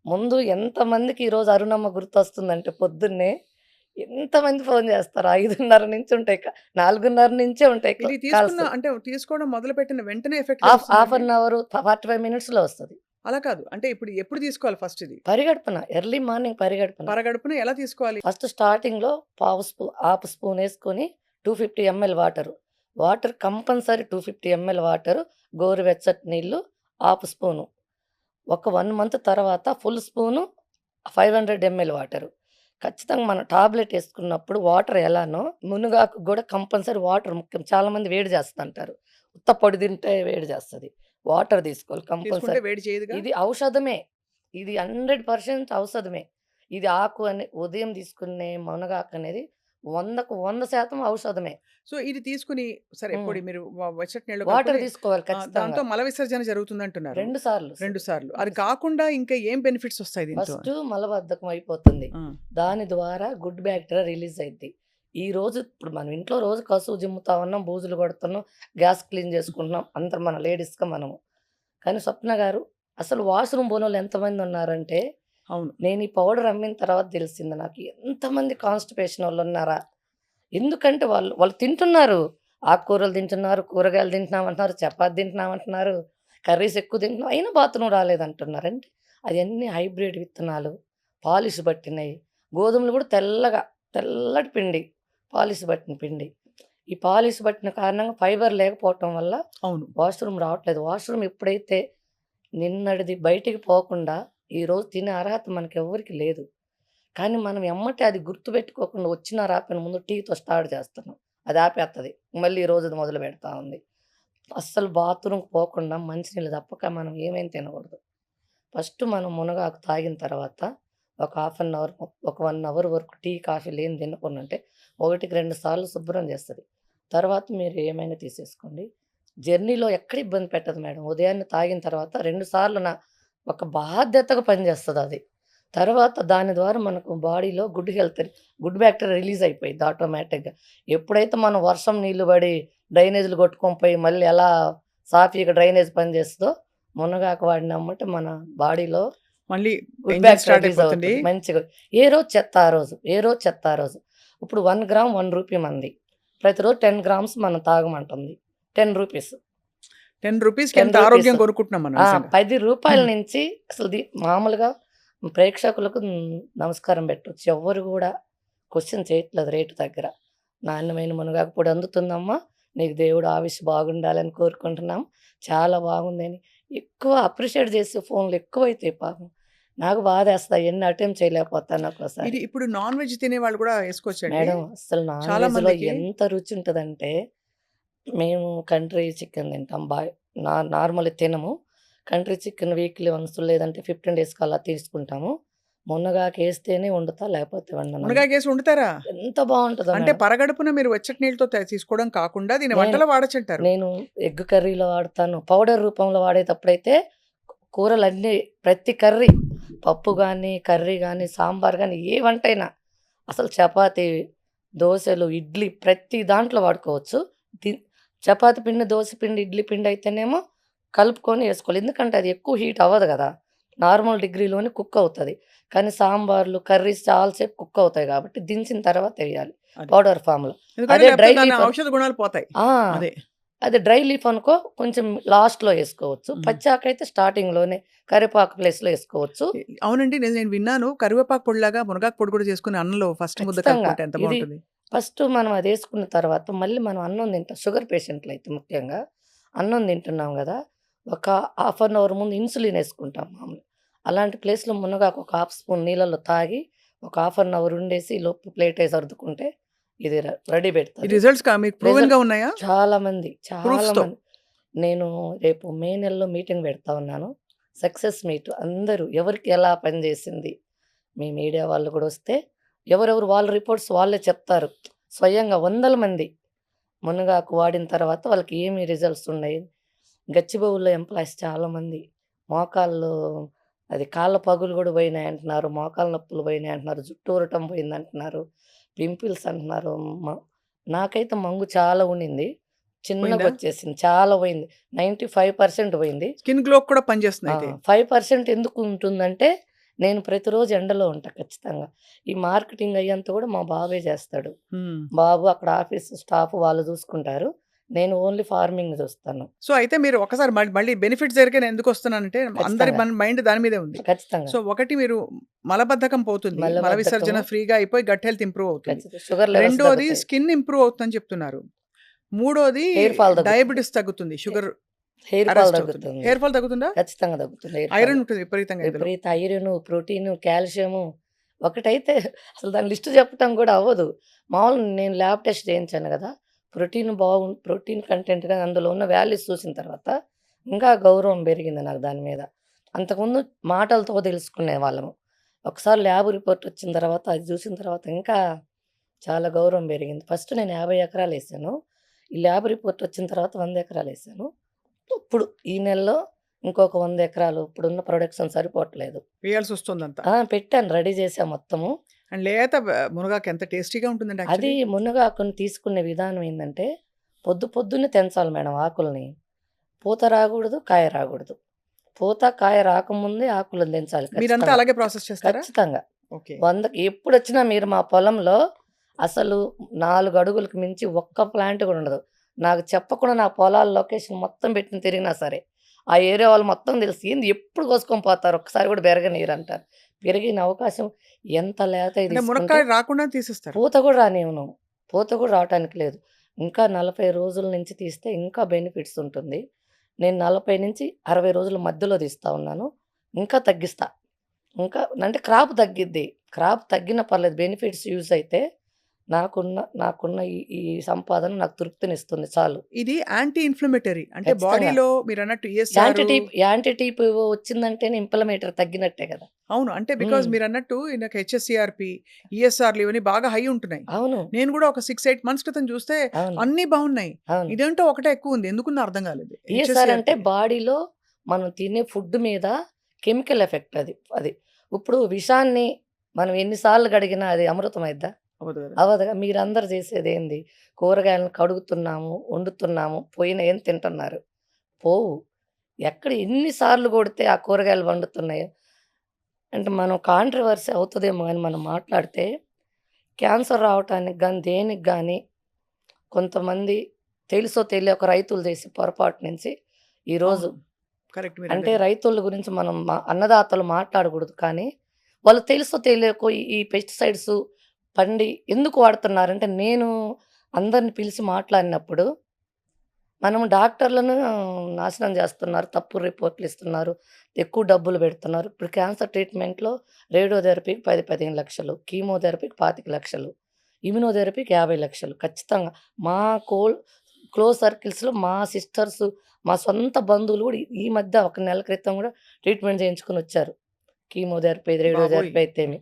ముందు ఎంతమందికి ఈరోజు అరుణమ్మ గుర్తొస్తుందంటే పొద్దున్నే ఎంతమంది ఫోను చేస్తారు. 5:30 నుంచి ఉంటాయి. 4:30 నుంచే ఉంటాయి ఇది కాల్స్. అంటే తీసుకోవడం మొదలుపెట్టిన వెంటనే ఎఫెక్ట్ హాఫ్ చూపిస్తుందండి? అన్ అవర్ 45 మినిట్స్‌లో వస్తది. అలా కాదు. అంటే ఇప్పుడు ఎప్పుడు తీసుకోవాలి ఫస్ట్ ఇది? పరిగడుపున ఎర్లీ మార్నింగ్ పరిగడుపున. పరగడుపున ఎలా తీసుకోవాలి? ఫస్ట్ స్టార్టింగ్‌లో హాఫ్ స్పూనేసుకొని 250 ml water. Water compulsory 250 ml water, గోరువెచ్చటి నీళ్ళు హాఫ్ స్పూను. ఒక 1 మంత్ తర్వాత ఫుల్ స్పూను 500 ఎంఎల్ వాటరు. ఖచ్చితంగా మనం టాబ్లెట్ యేసుకున్నప్పుడు వాటర్ ఎలానో మునగాకు గూడా కంపల్సరీ వాటర్ ముఖ్యం. చాలామంది వేడి చేస్తంటారు. ఉత్త పొడి తింటే వేడి చేస్తది. వాటర్ తీసుకోవాలి తీసుకుంటే కంపల్సరీ. వేడి చేయదుగా? ఇది ఔషధమే. ఇది 100% ఔషధమే. ఇది ఆకు అని ఉదయం తీసుకునే మునగాకనేది 100కు 100% ఔషధమే. సో, ఇది తీసుకొని సరే హ్మ్. పొడి మీరు వెచ్చటి నీళ్ళలో వాటర్ కలుపుకొని తీసుకోవాలి దాంతో ఖచ్చితంగా. మల విసర్జన జరుగుతుందంటున్నారు. 2 సార్లు 2 వస్తది. సార్లు. అది 2 సార్లు. కాకుండా ఇంకా ఏం బెనిఫిట్స్ ఒస్తాయి దీంతో? ఫస్టు మలబద్ధకం అయిపోతుంది. ఆ! దాని ద్వారా గుడ్ బ్యాక్టీరియా రిలీజ్ అయిద్ది. ఇప్పుడు మనం ఇంట్లో రోజు కసువు జిమ్ముతా ఉన్నాం, బూజులు కొడుతున్నాం, గ్యాస్ క్లీన్ చేసుకుంటున్నాం. అందరం మన లేడీస్‌గా మనము. కానీ స్వప్న గారు అసలు వాష్‌రూమ్ పోనోళ్ళు ఎంతమందున్నారంటే, అవును. నేను ఈ పౌడర్ అమ్మిన తర్వాత తెలిసింది నాకు. ఎంతమంది కాన్‌స్టిపేషన్ వోళ్ళున్నారా? ఎందుకంటే వాళ్ళు తింటున్నారు. ఆకుకూరలు తింటున్నారు, కూరగాయలు తింటున్నామంటున్నారు, చపాతీ తింటున్నామంటున్నారు, కర్రీస్ ఎక్కువ తింటున్నాం. అయినా బాత్రూమ్ రాలేదంటున్నారు. అంటే అయన్నీ హైబ్రిడ్ విత్తనాలు, పాలిష్ పట్టినయి. గోధుమలు కూడా తెల్లటి పిండి. పాలిష్ పట్టిన పిండి. ఈ పాలిష్ పట్టిన కారణంగా ఫైబర్ లేకపోవటం వల్ల అవును. వాష్‌రూమ్ రావట్లేదు. వాష్‌రూమ్ ఎప్పుడైతే నిన్నటిది బయటికి పోకుండా ఈరోజు తినే అర్హత మనకెవ్వరికీ లేదు. కానీ మనం ఎమ్మటే అది గుర్తుపెట్టుకోకుండా వచ్చినా రాకపోయినా ముందు టీతో స్టార్ట్ చేస్తున్నాం. అది ఆపేత్తది. మళ్ళీ ఈ రోజుది మొదలు పెడతా ఉంది. అస్సలు బాత్రూమ్‌కి పోకుండా మంచినీళ్ళు తప్పక మనం ఏమేం తినకూడదు. ఫస్ట్ మనం మునగాకు తాగిన తర్వాత ఒక హాఫ్ అన్ అవర్, ఒక 1 అవర్ వరకు టీ, కాఫీలు ఏం తినకుండా ఉంటే 1కి 2 సార్లు శుభ్రం చేస్తది. తర్వాత మీరు ఏమైనా తీసేసుకోండి. జర్నీలో ఎక్కడ ఇబ్బంది పెట్టదు మేడం. ఉదయాన్నే తాగిన తర్వాత 2 సార్లు ఒక బాధ్యతగా పనిచేస్తదది. తర్వాత దాని ద్వారా మనకు బాడీలో గుడ్ బ్యాక్టీరియా రిలీజ్ అయిపోయిద్ది ఆటోమేటిక్‌గా. ఎప్పుడైతే మనం వర్షం నీళ్లు పడి డ్రైనేజ్‌లు కొట్టుకొని పోయి మళ్ళీ ఎలా సాఫీగా డ్రైనేజ్ పనిచేస్తదో, మునగాకు వాడినెమ్మటే మన బాడీలో మళ్ళీ good engine bacteria start release అయిపోతుంది. అవుతది. మంచిగా ఏ రోజు చెత్త ఆ రోజు. ఏ రోజు చెత్త ఆ రోజు. ఇప్పుడు 1 గ్రామ్ రూ. 1 మంది. ప్రతిరోజు 10 గ్రామ్స్ మనం తాగమంటుంది. రూ. 10. రూ. 10కి ఎంత 10 రూపీస్. ఆరోగ్యం కొనుక్కుంటున్నాం మనం ఆ! నిజంగా. రూ. 10 నుంచి అసలు మామూలుగా ప్రేక్షకులకు నమస్కారం పెట్టొచ్చు. ఎవ్వరు గూడా క్వెషన్ చేయట్లేదు రేటు దగ్గర. నాణ్యమైన మునగాకు పొడి అందుతుందమ్మా. నీకు దేవుడు ఆయుష్ బాగుండాలని కోరుకుంటున్నాం. చాలా బాగుందని ఎక్కువ అప్రిషియేట్ చేసే ఫోన్‌లు ఎక్కువైతాయి పాపం. నాకు బాధేస్తది అయన్నీ అటెంప్ట్ చేయలేకపోతాను ఒక్కోసారి. ఇది ఇప్పుడు నాన్ వెజ్ తినేవాళ్ళు కూడా ఏసుకోవచ్చండి? మేడం అస్సలు నాన్ చాలా వెజ్‌లో మందికి ఎంత రుచి ఉంటదంటే, మేము కంట్రీ చికెన్ తింటాం. నార్మల్‌గా తినము. కంట్రీ చికెన్ వీక్లీ వన్స్ లేదంటే 15 డేస్‌కి అలా తీసుకుంటాము. మునగాకేస్తేనే వండుతా లేకపోతే వండనండి. మునగాకేసి వండుతారా? ఎంత బావుంటదో అంటే మేడం. పరగడుపున మీరు వెచ్చటి నీళ్ళతో తీసుకోవడం కాకుండా దీన్ని నేను వంటలో వాడొచ్చంటారు. నేను ఎగ్ కర్రీలో వాడతాను. పౌడర్ రూపంలో వాడేటప్పుడైతే కూరలన్నీ ప్రతి కర్రీ పప్పు గానీ, కర్రీ గానీ, సాంబార్ గానీ ఏ వంటైనా అసలు చపాతీ, దోసలు, ఇడ్లీ ప్రతి దాంట్లో వాడుకోవచ్చు. ది చపాతీ పిండి, దోస పిండి, ఇడ్లీ పిండి అయితేనేమో కలుపుకొని ఏసుకోవాలి. ఎందుకంటే అది ఎక్కువ హీట్ అవ్వదు గదా! నార్మల్ డిగ్రీలోనే కుక్ అవుతది. కానీ సాంబార్లు, కర్రీస్ చాలా సేపు కుక్ అవుతాయి గాబట్టి దించిన తర్వాత ఎయ్యాలి అది. పౌడర్ ఫార్మ్‌లో. ఎందుకంటే అదే లేకపోతే డ్రై దాని లీఫ్ ఔషధ గుణాలు పోతాయి. ఆ! అదే. అదే డ్రై లీఫ్ అనుకో కొంచెం లాస్ట్‌లో ఏసుకోవచ్చు. హ్మ్. పచ్చాకైతే స్టార్టింగ్‌లోనే కరివేపాకు ప్లేస్‌లో ఏసుకోవచ్చు. అవునండి. నేను విన్నాను. కరివేపాకు పొడిలాగా మునగాకు పొడి కూడా చేసుకొని అన్నంలో ఫస్ట్ ముద్ద ఖచ్చితంగా. కలుపుకుంటే ఎంత ఇది బావుంటుంది. ఫస్ట్ మనం అదేసుకున్న తర్వాత మళ్ళీ మనం అన్నం తింటాం. షుగర్ పేషెంట్‌లయితే ముఖ్యంగా. అన్నం తింటున్నాం గదా! ఒక హాఫ్ అన్ అవర్ ముందు ఇన్సులిన్ ఏసుకుంటాం మామూలుగా. అలాంటి ప్లేస్‌లో మునగాకు ఒక హాఫ్ స్పూన్ నీళ్ళలో తాగి ఒక హాఫ్ అన్ అవర్ ఉండేసి ఈలోపు ప్లేటేసి సర్దుకుంటే ఇది రెడీ ఈ పెడతది. రిజల్ట్స్ మీకు ప్రూవెన్‌గా రిజల్ట్ ఉన్నాయా? చాలా మంది, చాలా ప్రూఫ్స్‌తో. మంది. నేను రేపు మే నెలలో మీటింగ్ పెడతా ఉన్నాను. సక్సెస్ మీట్ అందరూ ఎవరికి ఎలా పనిచేసింది. మీ మీడియా వాళ్ళు గూడా వస్తే ఎవరెవరు వాళ్ళ రిపోర్ట్స్ వాళ్ళే చెప్తారు. స్వయంగా వందల మంది మునగాకు వాడిన తర్వాత వాళ్ళకి ఏమి రిజల్ట్స్ ఉన్నాయి. గచ్చిబౌలిలో ఎంప్లాయీస్ చాలామంది మోకాళ్ళు అది కాళ్ళ పగులు గూడా పోయినాయంటున్నారు. మోకాళ్ళ నొప్పులు పోయినాయంటున్నారు. జుట్టు ఊరటం పోయిందంటున్నారు. పింపుల్స్ అంటున్నారు. మ నాకైతే మంగు చాలా ఉండింది. పోయిందా? చిన్నగొచ్చేసింది. చాలా పోయింది. 95% పోయింది. స్కిన్ గ్లోకి కూడా పనిచేస్తుంది ఆ! అయితే. 5% ఎందుకు ఉంటుందంటే, నేను ప్రతిరోజు ఎండలో ఉంటా ఖచ్చితంగా. ఈ మార్కెటింగ్ అయ్యంతా కూడా మా బాబే చేస్తాడు. హ్మ్. బాబు అక్కడ ఆఫీస్ స్టాఫ్ వాళ్ళు చూసుకుంటారు. నేను ఓన్లీ ఫార్మింగ్ చూస్తాను. సో, అయితే మీరు ఒకసారి మళ్ళీ బెనిఫిట్స్ దగ్గరికే నేనెందుకొస్తున్నానంటే అందరి ఖచ్చితంగా. మైండ్ దాని మీదే ఉంది. ఖచ్చితంగా. సో, ఒకటి మీరు మలబద్ధకం పోతుంది. మల విసర్జన మలబద్ధకము ఫ్రీగా అయిపోయి గట్ హెల్త్ ఇంప్రూవ్ అవుతుంది. షుగర్ లెవెల్స్ రెండోది తగ్గుతాయి. స్కిన్ ఇంప్రూవ్ అవుతుందని చెప్తున్నారు. మూడోది హెయిర్ ఫాల్ తగ్గుతుంది. డయాబెటిస్ తగ్గుతుంది. షుగర్ హెయిర్ ఫాల్ అరెస్ట్ అవుతుంది. తగ్గుతుంది. హెయిర్ ఫాల్ తగ్గుతుందా? ఖచ్చితంగా తగ్గుతుంది హెయిర్ ఫాల్. ఐరన్ ఉంటుంది విపరీతంగా ఇందులో. విపరీత ఐరను, ప్రోటీను, కాల్షియము ఒకటైతే అసలు దాని లిస్ట్ చెప్పటం కూడా అవ్వదు. మామూలుగా నేను ల్యాబ్ టెస్ట్ చేయించాను గదా! ప్రోటీన్ కంటెంట్ గాని అందులో ఉన్న వాల్యూస్ చూసిన తర్వాత ఇంకా గౌరవం పెరిగింది నాకు దాని మీద. అంతకుముందు మాటలతో తెలుసుకునేవాళ్ళము. ఒకసారి ల్యాబ్ రిపోర్ట్ వచ్చిన తర్వాత అది చూసిన తర్వాత ఇంకా చాలా గౌరవం పెరిగింది. ఫస్ట్ నేను 50 ఎకరాలేసాను. ఈ ల్యాబ్ రిపోర్ట్ వచ్చిన తర్వాత 100 ఎకరాలేసాను. ఇప్పుడు ఈ నెలలో ఇంకొక 100 ఎకరాలు ఇప్పుడున్న ప్రొడక్షన్ సరిపోవట్లేదు. వేయాల్సొస్తుందంతా. పెట్టాను రెడీ చేశా మొత్తము. అండ్ లేత మునగాకు ఎంత టేస్టీగా ఉంటుందండి అది యాక్చువల్లీ. మునగాకుని తీసుకునే విధానం ఏందంటే, పొద్దున్నే తెంచాలి మేడం ఆకుల్ని. పూత రాగూడదు, కాయ రాగూడదు. పూత, కాయ రాకముందే ఆకులను తెంచాలి మీరంతా ఖచ్చితంగా. అలాగే ప్రాసెస్ చేస్తారా? ఖచ్చితంగా. ఓకే. 100కి ఎప్పుడొచ్చినా మీరు మా పొలంలో అసలు 4 అడుగులకు మించి ఒక్క ప్లాంట్ కూడా ఉండదు. నాకు చెప్పకుండా నా పొలాల లొకేషన్ మొత్తం పెట్టి తిరిగినా సరే, ఆ ఏరియా వాళ్ళు మొత్తం తెలుసు. ఏంది ఎప్పుడు కోసుకొని పోతారు. ఒక్కసారి కూడా బెరగనీయరంటారు. పెరిగిన అవకాశం ఎంత లేతయి అంటే తీసుకుంటే మునక్కాయ రాకుండా తీసేస్తారు. పూత కూడా రానివ్వను. పూత కూడా రావటానికి లేదు. ఇంకా 40 రోజుల నుంచి తీస్తే ఇంకా బెనిఫిట్స్ ఉంటుంది. నేను 40-60 రోజుల మధ్యలో తీస్తా ఉన్నాను. ఇంకా తగ్గిస్తా. ఇంకా అంటే క్రాప్ తగ్గిద్ది. క్రాప్ తగ్గినా పర్లేదు. బెనిఫిట్స్ యూజ్ అయితే నాకున్న ఈ ఈ సంపాదన నాకు తృప్తినిస్తుంది చాలు. ఇది యాంటీ ఇన్‌ఫ్లమేటరీ. అంటే ఖచ్చితంగా. బాడీలో మీరన్నట్టు ఈఎస్ఆర్ యాంటీ టీప్ వచ్చిందంటేనే ఇంప్లమేటర్ తగ్గినట్టే కదా! అవును. అంటే బికాజ్ హ్మ్. మీరన్నట్టు నాకు హెచ్ఎస్‌సీఆర్‌పీ, ఈఎస్ఆర్‌లు ఇవన్నీ బాగా హై ఉంటున్నాయి. అవును. నేను కూడా ఒక 6, 8 మంత్స్ క్రితం చూస్తే అవును. అన్నీ బావున్నాయి. అవును. ఇదేంటో ఒకటే ఎక్కువుంది. ఎందుకున్నో అర్థం కాలేదు. ఈఎస్ఆర్ అంటే హెచ్ఎస్‌సీఆర్‌పీ. బాడీలో మనం తినే ఫుడ్ మీద కెమికల్ ఎఫెక్ట్ అది. అది. ఇప్పుడు విషాన్ని మనం ఎన్ని సార్లు కడిగినా అది అమృతం అయిద్దా? అవ్వదు కదా! అవ్వదుగా. మీరందరూ చేసేదేంది? కూరగాయలను కడుగుతున్నాము, వండుతున్నాము, పోయినయేం తింటున్నారు. పోవు. ఎక్కడ ఎన్ని సార్లు కొడితే ఆ కూరగాయలు వండుతున్నాయి. అంటే మనం కాంట్రోవర్సీ అవుతదేమో గాని మనం మాట్లాడితే క్యాన్సర్ రావటానికి గాని, దేనికి గాని కొంతమంది తెలుసో తెలియకో రైతులు చేసే పొరపాటు నుంచి ఈరోజు అవును. కరెక్ట్ అంటే మీరన్నది. రైతుల గురించి మనం అన్నదాతలు మాట్లాడకూడదు. కానీ వాళ్ళు తెలుసో తెలియకో ఈ పెస్టిసైడ్స్ ఎందుకు వాడుతున్నారంటే నేను అందరిని పిలిచి మాట్లాడినప్పుడు మనం డాక్టర్లను నాశనం చేస్తున్నారు. తప్పుడు రిపోర్ట్‌లు ఇస్తున్నారు. ఎక్కువ డబ్బులు పెడుతున్నారు. ఇప్పుడు క్యాన్సర్ ట్రీట్‌మెంట్‌లో రేడియోథెరపీకి 10, 15 లక్షలు, కీమోథెరపీకి 25 లక్షలు, ఇమ్యునోథెరపీకి 50 లక్షలు. ఖచ్చితంగా మా కోల్ క్లోజ్ సర్కిల్స్‌లో మా సిస్టర్స్, మా సొంత బంధువులు కూడా ఈ మధ్య ఒక నెల క్రితం కూడా ట్రీట్‌మెంట్ చేయించుకొనొచ్చారు. కీమోథెరపీ, బాబోయ్! రేడియోథెరపీ అయితేమి.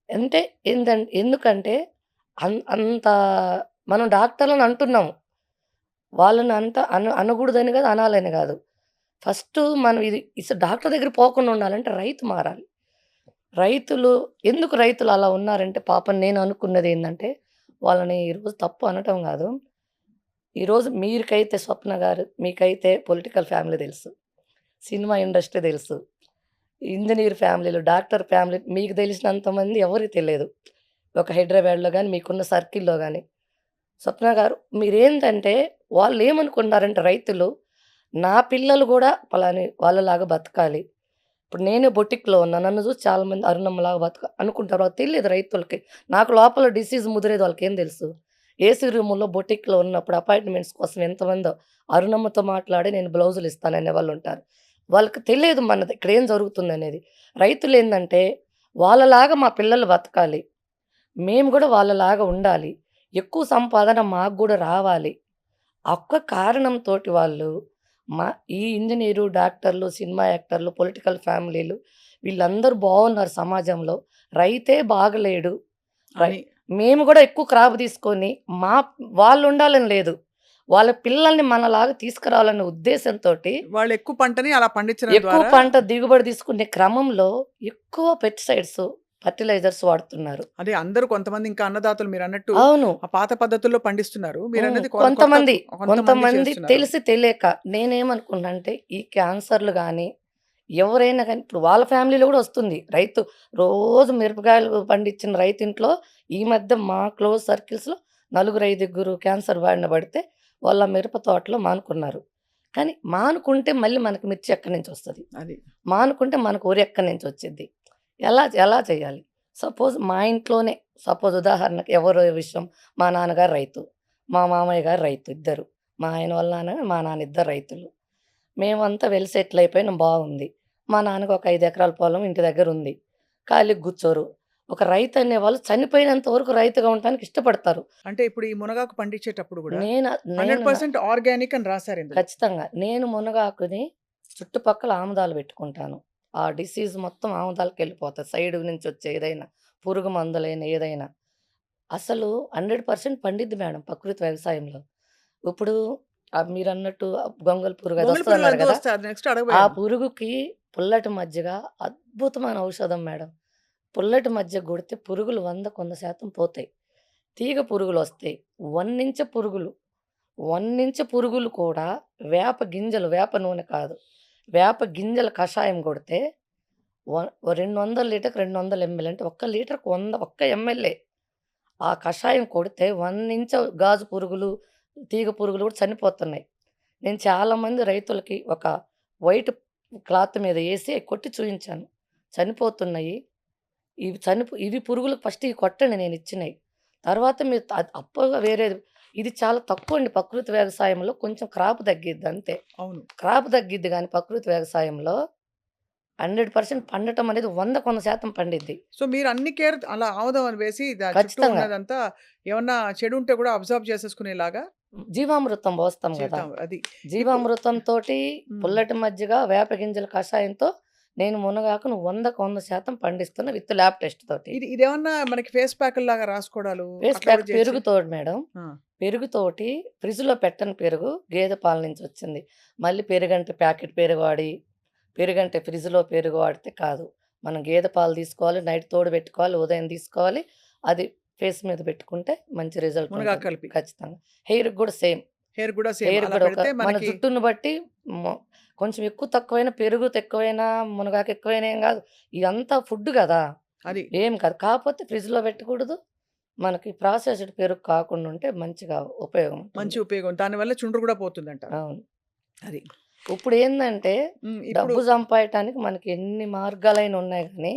అంటే ఎందుకంటే అంత మనం డాక్టర్లని అంటున్నాము. వాళ్ళని అంత అనకూడదని కాదు, అనాలని కాదు. ఫస్టు మనం డాక్టర్ దగ్గరికి పోకుండా ఉండాలంటే రైతు మారాలి. రైతులు ఎందుకు రైతులు అలా ఉన్నారంటే పాపం నేను అనుకున్నదేందంటే, వాళ్ళని ఈరోజు తప్పు అనటం గాదు. ఈరోజు మీకైతే స్వప్న గారు, మీకైతే పొలిటికల్ ఫ్యామిలీ తెలుసు. సినిమా ఇండస్ట్రీ తెలుసు. ఇంజినీర్ ఫ్యామిలీలు, డాక్టర్ ఫ్యామిలీ మీకు తెలిసినంత మంది ఎవరికీ తెలియదు. ఒక హైదరాబాద్‌లో గాని, మీకున్న సర్కిల్‌లో గాని. స్వప్న గారు మీరేంటంటే వాళ్ళేమనుకున్నారంటే రైతులు, నా పిల్లలు గూడా వాళ్ళలాగా బతకాలి. ఇప్పుడు నేనే బొటిక్‌లో ఉన్నా. నన్ను చూసి చాలామంది అరుణమ్మలాగా అనుకుంటారు. వాళ్ళకి తెలీదు రైతులకి. నాకు లోపల డిసీజ్ ముదిరేది వాళ్ళకేం తెలుసు? ఏసీ రూముల్లో బొటిక్‌లో ఉన్నప్పుడు అపాయింట్‌మెంట్స్ కోసం ఎంతమందో అరుణమ్మతో మాట్లాడి నేను బ్లౌజులు ఇస్తాననే వాళ్ళుంటారు. వాళ్ళకి తెలియదు మనది ఇక్కడేం జరుగుతుందనేది. రైతులేందంటే వాళ్ళలాగా మా పిల్లలు బతకాలి. మేము గూడా వాళ్ళలాగా ఉండాలి. ఎక్కువ సంపాదన మాకు గూడా రావాలి. ఆ ఒక్క కారణంతోటి వాళ్ళు మా ఈ ఇంజినీరు, డాక్టర్లు, సినిమా యాక్టర్లు, పొలిటికల్ ఫ్యామిలీలు వీళ్ళందరూ బావున్నారు సమాజంలో. రైతే బాగలేడు. రై అని మేము గూడా ఎక్కువ క్రాప్ తీసుకొని మా వాళ్ళుండాలని లేదు. వాళ్ళ పిల్లల్ని మనలాగా తీసుకురావాలనే ఉద్దేశంతోటి వాళ్ళు ఎక్కువ పంటని అలా పండించడం ఎక్కువ ద్వారా పంట దిగుబడి తీసుకునే క్రమంలో ఎక్కువ పెస్టిసైడ్స్, ఫెర్టిలైజర్స్ వాడుతున్నారు. అదే అందరూ కొంతమంది ఇంకా అన్నదాతలు మీరన్నట్టు అవును. ఆ పాత పద్ధతుల్లో పండిస్తున్నారు. మీరన్నది కొత్త కొంతమంది, కొంతమంది కొంతమంది చేస్తున్నారు. తెలిసి తెలియక నేనేమనుకున్నా అంటే ఈ క్యాన్సర్‌లు గాని, ఎవరైనా గాని ఇప్పుడు వాళ్ళ ఫ్యామిలీలో గూడా వస్తుంది. రోజు మిరపకాయలు పండించిన రైతింట్లో ఈ మధ్య మా క్లోజ్ సర్కిల్స్‌లో నలుగురు, ఐదుగురు క్యాన్సర్ బారిన పడితే వాళ్ళ మిరప తోటలో మానుకున్నారు. కానీ మానుకుంటే మళ్ళీ మనకి మిర్చి ఎక్కడి నుంచొస్తది? అది. మానుకుంటే మనకు వరి ఎక్కడి నుంచొచ్చిద్ది? ఎలా ఎలా చేయాలి? మా ఇంట్లోనే ఉదాహరణకి ఎవరో విషయం మా నాన్నగారు రైతు. మా మామయ్య గారు రైతు ఇద్దరు. మా ఆయన వాళ్ళ నాన్న, మా నాన్న ఇద్దరు రైతులు. మేమంతా వెల్ సెటిల్ అయిపోయినాం బాగుంది. మా నాన్నకి ఒక 5 ఎకరాల పొలం ఇంటి దగ్గరుంది. ఖాళీగా కూర్చోరు. ఒక రైతు అనేవాళ్ళు చనిపోయినంత వరకు రైతుగా ఉండటానికి ఇష్టపడతారు. అంటే ఇప్పుడు ఈ మునగాకు పండించేటప్పుడు గూడా నేను నేను న 100% ఆర్గానిక్ అని రాసారు ఇందులో. ఖచ్చితంగా. నేను మునగాకుని చుట్టుపక్కల ఆముదాలు పెట్టుకుంటాను. ఆ డిసీజ్ మొత్తం ఆముదాలకెళ్ళిపోతది. సైడ్ నుంచి వచ్చే ఏదైనా, పురుగు మందులైన ఏదైనా. అసలు 100% పండిద్ది మేడం ప్రకృతి వ్యవసాయంలో. ఇప్పుడు మీరన్నట్టు గొంగళి పురుగు గొంగళి పురుగు అదొస్తదన్నారు అది గదా! వస్తే అది నెక్స్ట్ ఆ అడగబోయాను. పురుగుకి పుల్లటి మజ్జిగ అద్భుతమైన ఔషధం మేడం. పుల్లటి మజ్జిగ గొడితే పురుగులు 100% పోతాయి. తీగ పురుగులొస్తాయి. వన్నించ పురుగులు. వన్నించ పురుగులు కూడా వేప నూనె కాదు. వేప గింజల కషాయం కొడితే వ 200 లీటర్‌కి 200 ఎంఎల్ అంటే ఒక్క లీటర్‌కి 100 ఒక్క ఎంఎల్‌ఏ. ఆ కషాయం కొడితే 1 ఇంచ్ గాజు పురుగులు, తీగ పురుగులు కూడా చనిపోతున్నాయి. నేను చాలామంది రైతులకి ఒక వైట్ క్లాత్ మీద ఏసి కొట్టి చూయించాను. చనిపోతున్నాయి. ఇవి పురుగులకు ఫస్ట్ ఇవి కొట్టండి నేనిచ్చినయి. తర్వాత మీరు అప్పుగా వేరేది ఇది చాలా తక్కువండి ప్రకృతి వ్యవసాయంలో కొంచెం క్రాప్ తగ్గిద్ది అంతే. అవును. క్రాప్ తగ్గిద్ది గానీ ప్రకృతి వ్యవసాయంలో 100% పండటం అనేది 100% పండిద్ది. సో, మీరు అన్ని కేర్ అలా ఆముదం అని వేసి చుట్టూ ఖచ్చితంగా. ఉన్నదంతా ఏమన్నా చెడు ఉంటే గూడా అబ్జార్బ్ చేసేసుకునేలాగా జీవామృతం పోస్తాం గదా! చేద్దాం. అది. ఇప్పుడు జీవామృతంతోటి హ్మ్. పుల్లటి మజ్జిగ, వేప గింజల కషాయంతో నేను మునగాకును 100% పండిస్తున్నా విత్ ల్యాబ్ టెస్ట్ తోటి. ఇదేమన్నా మనకి ఫేస్ ప్యాకుల్లాగా రాసుకోవడాలు ఫేస్ అట్లా ప్యాక్ కూడా చేయొచ్చా? పెరుగుతోటి మేడం. ఆ! పెరుగుతోటి ఫ్రిడ్జ్‌లో పెట్టని పెరుగు గేదె పాల నుంచొచ్చింది. మళ్ళీ పెరుగంటే ప్యాకెట్ పెరుగు వాడి, పెరుగంటే ఫ్రిడ్జ్‌లో పెరుగు వాడితే కాదు. మనం గేదె పాలు తీసుకోవాలి, నైట్ తోడుబెట్టుకోవాలి, ఉదయం తీసుకోవాలి. అది ఫేస్ మీద పెట్టుకుంటే మంచి రిజల్ట్ మునగాకు ఉంటది. కలిపి. ఖచ్చితంగా. హెయిర్‌కి గూడా సేమ్. హెయిర్ గూడా సేమ్ హెయిర్‌కి అలా గూడా పెడితే మన మనకి జుట్టుని బట్టి మొ కొంచెం ఎక్కువ తక్కువైనా పెరుగు తక్కువైనా, మునగాకు ఎక్కువైనా ఏం గాదు. ఇదంతా ఫుడ్ గదా! అది. ఏం కాదు. కాపోతే ఫ్రిడ్జ్‌లో పెట్టకూడదు. మనకి ప్రాసెస్డ్ పెరుగు కాకుండా ఉంటే మంచిగా ఉపయోగం ఉంటుంది. మంచి ఉపయోగం. దానివల్ల చుండ్రు గూడా పోతుందంటారు. అవును. అది. ఇప్పుడేందంటే హ్మ్. ఇప్పుడు డబ్బు సంపాయటానికి మనకి ఎన్ని మార్గాలైన ఉన్నాయి గానీ,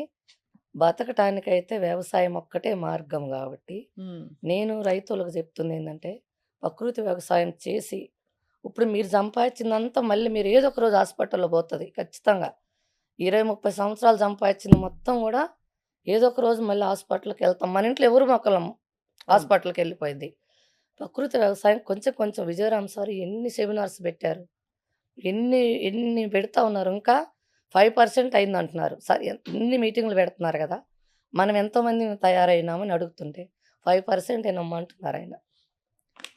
బతకటానికైతే వ్యవసాయం ఒక్కటే మార్గం గాబట్టి, హ్మ్. నేను రైతులకు చెప్తుందేందంటే, ప్రకృతి వ్యవసాయం చేసి, ఇప్పుడు మీరు సంపాదిచ్చిందంతా మళ్ళీ మీరు ఏదో ఒక రోజు హాస్పిటల్‌లో పోతది ఖచ్చితంగా. 20, 30 సంవత్సరాలు సంపాదిచ్చింది మొత్తం గూడా ఏదో ఒక రోజు మళ్ళీ హాస్పిటల్‌కెళ్తాం. మన ఇంట్లో ఎవరు మొక్కలం అవును. హాస్పిటల్‌కెళ్ళిపోయింది. ప్రకృతి వ్యవసాయం కొంచెం కొంచెం విజయరామ్ సార్ ఎన్ని సెమినార్స్ పెట్టారు. ఎన్ని ఎన్ని పెడతా ఉన్నారు. ఇంకా 5% అయిందంటున్నారు. ఇన్ని మీటింగులు పెడుతున్నారు గదా! మనం ఎంతమందిమి తయారైనామని అడుగుతుంటే 5% ఏనమ్మా అంటున్నారాయన.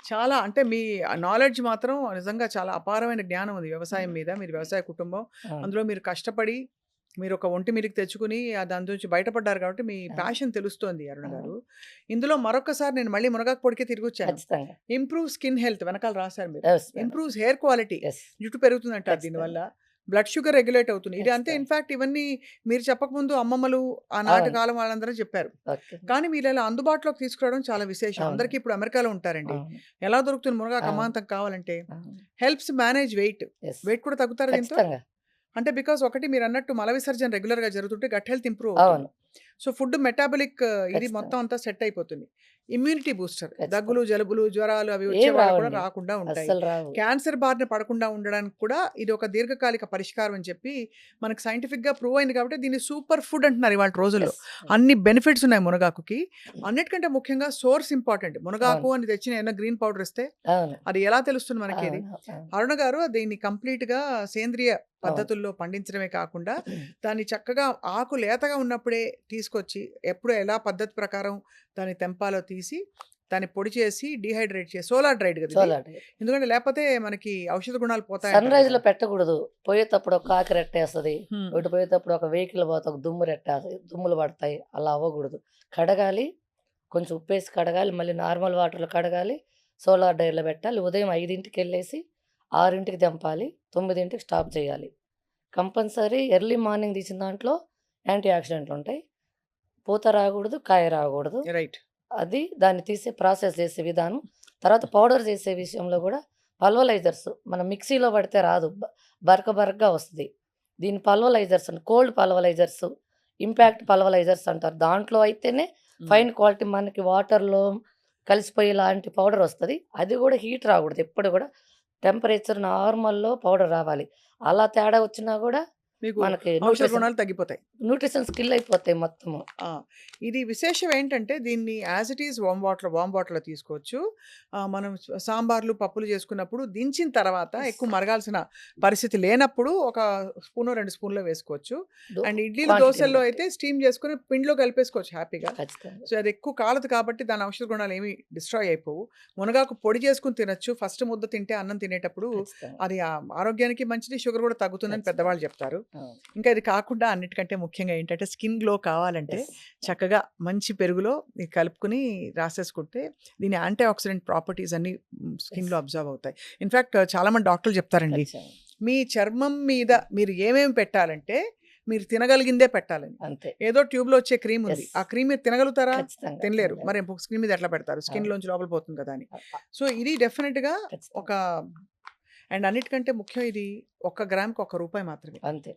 చాలా అంటే మీ నాలెడ్జ్ మాత్రం నిజంగా చాలా అపారమైన జ్ఞానం ఉంది వ్యవసాయం హ్మ్. మీద. మీరు వ్యవసాయ కుటుంబం. అవును. అందులో మీరు కష్టపడి మీరొక ఒంటి మీదకి తెచ్చుకొని దాని నుంచి బయటపడ్డారు కాబట్టి మీ అవును. ప్యాషన్ తెలుస్తోంది అరుణ అవును. గారు. ఇందులో మరొక్కసారి నేను మళ్ళీ మునగాకు పొడికే తిరిగొచ్చాను. ఖచ్చితంగా. ఇంప్రూవ్ స్కిన్ హెల్త్ వెనకాల రాసారు మీరు. Yes madam. Improves hair quality. Yes. జుట్టు పెరుగుతుందంటారు దీనివల్ల. ఖచ్చితంగా. బ్లడ్ షుగర్ రెగ్యులేట్ అవుతుంది. ఇది అంతే ఖచ్చితంగా. ఇన్‌ఫాక్ట్ ఇవన్నీ మీరు చెప్పకముందు అమ్మమ్మలు ఆనాటి అవును. కాలం వాళ్ళందరూ చెప్పారు. ఓకే. కానీ వీళ్ళలా అందుబాటులోకి తీసుకురావడం చాలా విశేషం. అవును. అందరికీ ఇప్పుడు అమెరికాలో ఉంటారండి. అవును. ఎలా దొరుకుతుంది మునగాకు అవును. అమాంతం కావాలంటే? అవును. Helps manage weight. Yes. Weight కూడా తగ్గుతారా దీంతో? ఖచ్చితంగా. అంటే బికాజ్ ఒకటి మీరన్నట్టు మల విసర్జన రెగ్యులర్‌గా జరుగుతుంటే గట్ హెల్త్ ఇంప్రూవ్ అవుతుంది. అవును. సో, ఫుడ్ మెటాబాలిక్ ఇది మొత్తం ఖచ్చితంగా. అంతా సెట్ అయిపోతుంది. Immunity booster. ఖచ్చితంగా. దగ్గులు, జలుబులు, జ్వరాలు అవి వచ్చే ఏవి వాళ్ళకి కూడా రావండి. రాకుండా ఉంటాయి. అస్సలు రావు. క్యాన్సర్ బారిన పడకుండా ఉండడానికి కూడా ఇది ఒక దీర్ఘకాలిక పరిష్కారం అని చెప్పి మనకు సైంటిఫిక్‌గా ప్రూవ్ అయింది కాబట్టి దీన్ని సూపర్ ఫుడ్ అంటున్నారు ఇవాల్టి రోజుల్లో. యెస్. అన్ని బెనిఫిట్స్ ఉన్నాయి మునగాకుకి. అన్నిటికంటే ముఖ్యంగా సోర్స్ ఇంపార్టెంట్. మునగాకు అవును. అని తెచ్చిన ఏమైనా గ్రీన్ పౌడర్ ఇస్తే అవును. అది ఎలా తెలుస్తుంది మనకేది? అవును. అవును. అరుణ గారు దీన్ని కంప్లీట్‌గా సేంద్రియ అవును. పద్ధతుల్లో పండించడమే కాకుండా, దాన్ని చక్కగా ఆకు లేతగా ఉన్నప్పుడే తీసుకొచ్చి, ఎప్పుడు ఎలా పద్ధతి ప్రకారం దాన్ని తెంపాలో తీసి, దాన్ని పొడి చేసి, డీహైడ్రేట్ చేసి సోలార్ డ్రైడ్ కదా ఇది? Solar day. ఎందుకంటే లేపోతే మనకి ఔషధ గుణాలు పోతాయంటారు కదా! సన్‌రైజ్‌లో పెట్టకూడదు. పోయేతప్పుడు ఒక కాకి రెట్టేస్తది. హ్మ్. ఇటు పోయేటప్పుడు ఒక వెహికల్ పోతే ఒక దుమ్ము రెట్టేస్తది. దుమ్ములు పడతాయి. అలా అవ్వకూడదు. కడగాలి. కొంచెం ఉప్పేసి కడగాలి. మళ్ళీ నార్మల్ వాటర్‌లో కడగాలి. సోలార్ డ్రైలో పెట్టాలి. ఉదయం 5కి 6కి తెంపాలి. 9కి స్టాప్ చేయాలి. కంపల్సరీ ఎర్లీ మార్నింగ్ తీసిన దాంట్లో యాంటీ ఆక్సిడెంట్లుంటాయి. పూత రాకూడదు. కాయ రాకూడదు. రైట్. అది దాన్ని తీసే ప్రాసెస్ చేసే విధానం. తర్వాత పౌడర్ చేసే విషయంలో గూడా పల్వలైజర్స్ మనం మిక్సీలో పడితే రాదు. బరకగా వస్తది. దీన్ని పల్వలైజర్స్ కోల్డ్ పల్వలైజర్స్, ఇంపాక్ట్ పల్వలైజర్స్ అంటారు. దాంట్లో అయితేనే హ్మ్. ఫైన్ క్వాలిటీ మనకి వాటర్‌లో కలిసిపోయేలాంటి పౌడర్ వస్తది. అది గూడా హీట్ రాకూడదు. ఎప్పుడు గూడా టెంపరేచర్ నార్మల్‌లో పౌడర్ రావాలి. అలా తేడా వచ్చినా గూడా మీకు మనకి ఔషధ గుణాలు తగ్గిపోతాయి. న్యూట్రిషన్స్ కిల్ అయిపోతాయి మొత్తము. ఆ! ఇది విశేషం ఏంటంటే దీన్ని యాజ్ ఇట్ ఈజ్ వార్మ్ వాటర్‌లో తీసుకోవచ్చు. మనం సాంబార్లు, పప్పులు చేసుకున్నప్పుడు దించిన తర్వాత యెస్. ఎక్కువ మరగాల్సిన పరిస్థితి లేనప్పుడు ఒక స్పూనో, 2 స్పూన్‌లో వేసుకోవచ్చు. దో అండ్ ఇడ్లీలు, క్వాంటిటీని దోసల్లో బట్టి. అయితే స్టీమ్ చేసుకొని పిండిలో కలిపేసుకోవచ్చు హ్యాపీగా. ఖచ్చితంగా. సో, అది ఎక్కువ కాలదు కాబట్టి దాని ఔషధ గుణాలు ఏమి డిస్ట్రాయ్ అయిపోవు. మునగాకు పొడి చేసుకొని తినొచ్చు. ఫస్ట్ ముద్ద తింటే అన్నం తినేటప్పుడు ఖచ్చితంగా. అది ఆరోగ్యానికి మంచిది. షుగర్ కూడా తగ్గుతుందని ఖచ్చితంగా. పెద్దవాళ్ళు చెప్తారు. అవును. ఇంకా ఇది కాకుండా అన్నిటికంటే ముఖ్యంగా ఏంటంటే స్కిన్ గ్లో కావాలంటే యెస్. చక్కగా మంచి పెరుగులో ఇది కలుపుకొని రాసేసుకుంటే దీని యాంటీ ఆక్సిడెంట్ ప్రాపర్టీస్ అన్నీ స్కిన్‌లో యెస్. అబ్జర్వ్ అవుతాయి. ఇన్‌ఫాక్ట్ చాలామంది డాక్టర్లు చెప్తారండి. ఖచ్చితంగా. మీ చర్మం మీద మీరు ఏమేమి పెట్టాలంటే మీరు తినగలిగిందే పెట్టాలని. అంతే. ఏదో ట్యూబ్‌లో వచ్చే క్రీమ్ ఉంది. యెస్. ఆ క్రీమ్ మీరు తినగలుగుతారా? ఖచ్చితంగా. తినలేరు. తినలేము. మరి స్కిన్ మీద ఎట్లా పెడతారు? అవును. స్కిన్‌లోంచి లోపల పోతుంది కదా అని. అ అ సో, ఇది డెఫినిట్‌గా ఒక ఖచ్చితంగా. అండ్ అన్నిటికంటే ముఖ్యం ఇది ఒక్క గ్రామ్‌కి రూ. 1 మాత్రమే. అంతే.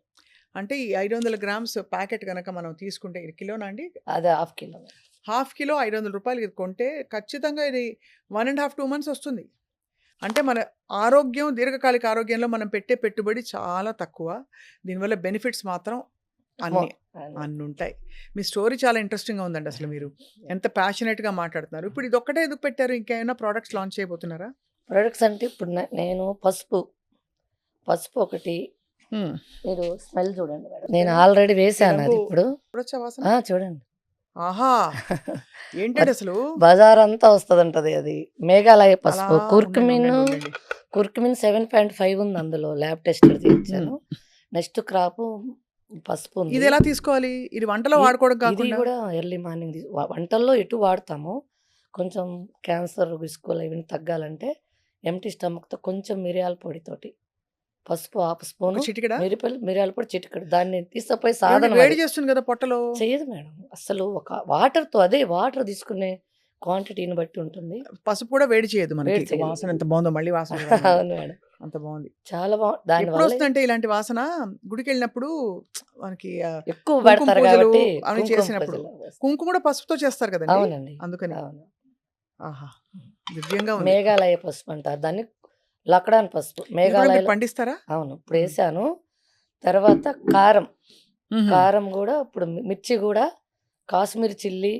అంటే ఈ 500 గ్రామ్స్ ప్యాకెట్ గనక మనం తీసుకుంటే ఇది కిలోనా అండి? అదే హాఫ్ కిలో. హాఫ్ కిలో రూ. 500 ఇది కొంటే ఖచ్చితంగా ఇది 1 ½ 2 మంత్స్ వస్తుంది. అంటే మన ఆరోగ్యం దీర్ఘకాలిక ఆరోగ్యంలో మనం పెట్టే పెట్టుబడి చాలా తక్కువ. దీనివల్ల బెనిఫిట్స్ మాత్రం అమ్మో! అన్ని అన్నుంటాయి. మీ స్టోరీ చాలా ఇంట్రెస్టింగ్‌గా ఉందండి అసలు మీరు. ఎంత ప్యాషనేట్‌గా మాట్లాడుతున్నారు. ఇప్పుడు ఇదొక్కటే ఎందుకు పెట్టారు? ఇంకేమైనా ప్రొడక్ట్స్ లాంచ్ చేయబోతున్నారా? ప్రొడక్ట్స్ అంటే ఇప్పుడు నేను పసుపు ఒకటి హ్మ్. మీరు స్మెల్ చూడండి మేడం. నేను ఆల్రెడీ వేసాను అది రంగు ఇప్పుడు. చూడొచ్చా వాసన? చూడండి. ఆహా! ఏంటండి అసలు? బజారంతా వస్తదంటది అది. మేఘాలయ అలా పసుపు. ఉండండి. కుర్కుమిన్ 7.5 ఉంది అందులో. ల్యాబ్ టెస్టెడ్ చేయించాను. హ్మ్. నెక్స్ట్ క్రాపు పసుపు ఉంది. ఇది ఎలా తీసుకోవాలి? ఇది వంటలో ఇ వాడుకోవడం ఇది కాకుండా? గూడా ఎర్లీ మార్నింగ్ వంటల్లో ఎటు వాడతాము. కొంచెం క్యాన్సర్ విస్కోలు ఇవన్నీ తగ్గాలంటే ఎంప్టీ స్టమక్‌తో కొంచెం మిరియాల పొడితోటి పసుపు హాఫ్ ఒక స్పూను, చిటికెడా? మిరియాల పొడి చిటికెడు. దాన్ని తీసుకుపోయి ఏవండి సాధనం వేడి అది. చేస్తుంది కదా పొట్టలో? చెయ్యదు మేడం. అస్సలు ఒక వాటర్‌తో అదే వాటర్ తీసుకునే క్వాంటిటీని బట్టి ఉంటుంది. పసుపు కూడా వేడి చేయదు మనకి. వేడి చేయదు. వాసన ఎంత బావుందో మళ్ళీ వాసన చూడాలండి. అవును మేడం. అంత బాగుంది. చాలా ఎప్పుడు దానివల్ల వస్తుందంటే ఇలాంటి వాసన గుడికెళ్ళినప్పుడు మనకి ఎక్కువ కుంకుమ పెడతారు పూజలు కాబట్టి అవి కుంకుమ చేసినప్పుడు. పూజలు వేస్తారు. కుంకుమ కూడా పసుపుతో చేస్తారు కదండీ! అవునండి. అందుకని. అవును. ఆహా! దివ్యంగా ఉంది. మేఘాలయ పసుపు అంటారు దాన్ని. లక్డాన్ పసుపు. ఇది కూడా మీరు మేఘాలయలో పండిస్తారా? అవును. హ్మ్. ఇప్పుడేసాను. తర్వాత కారం. హుహు. కారం గూడా ఇప్పుడు మిర్చి గూడా కాశ్మీర్ చిల్లీ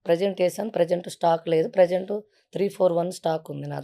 ప్రెజెంట్ ఏసాను. ప్రెజెంట్ స్టాక్ లేదు. ప్రెజెంట్ 3, 4, 1 స్టాక్ ఉంది నా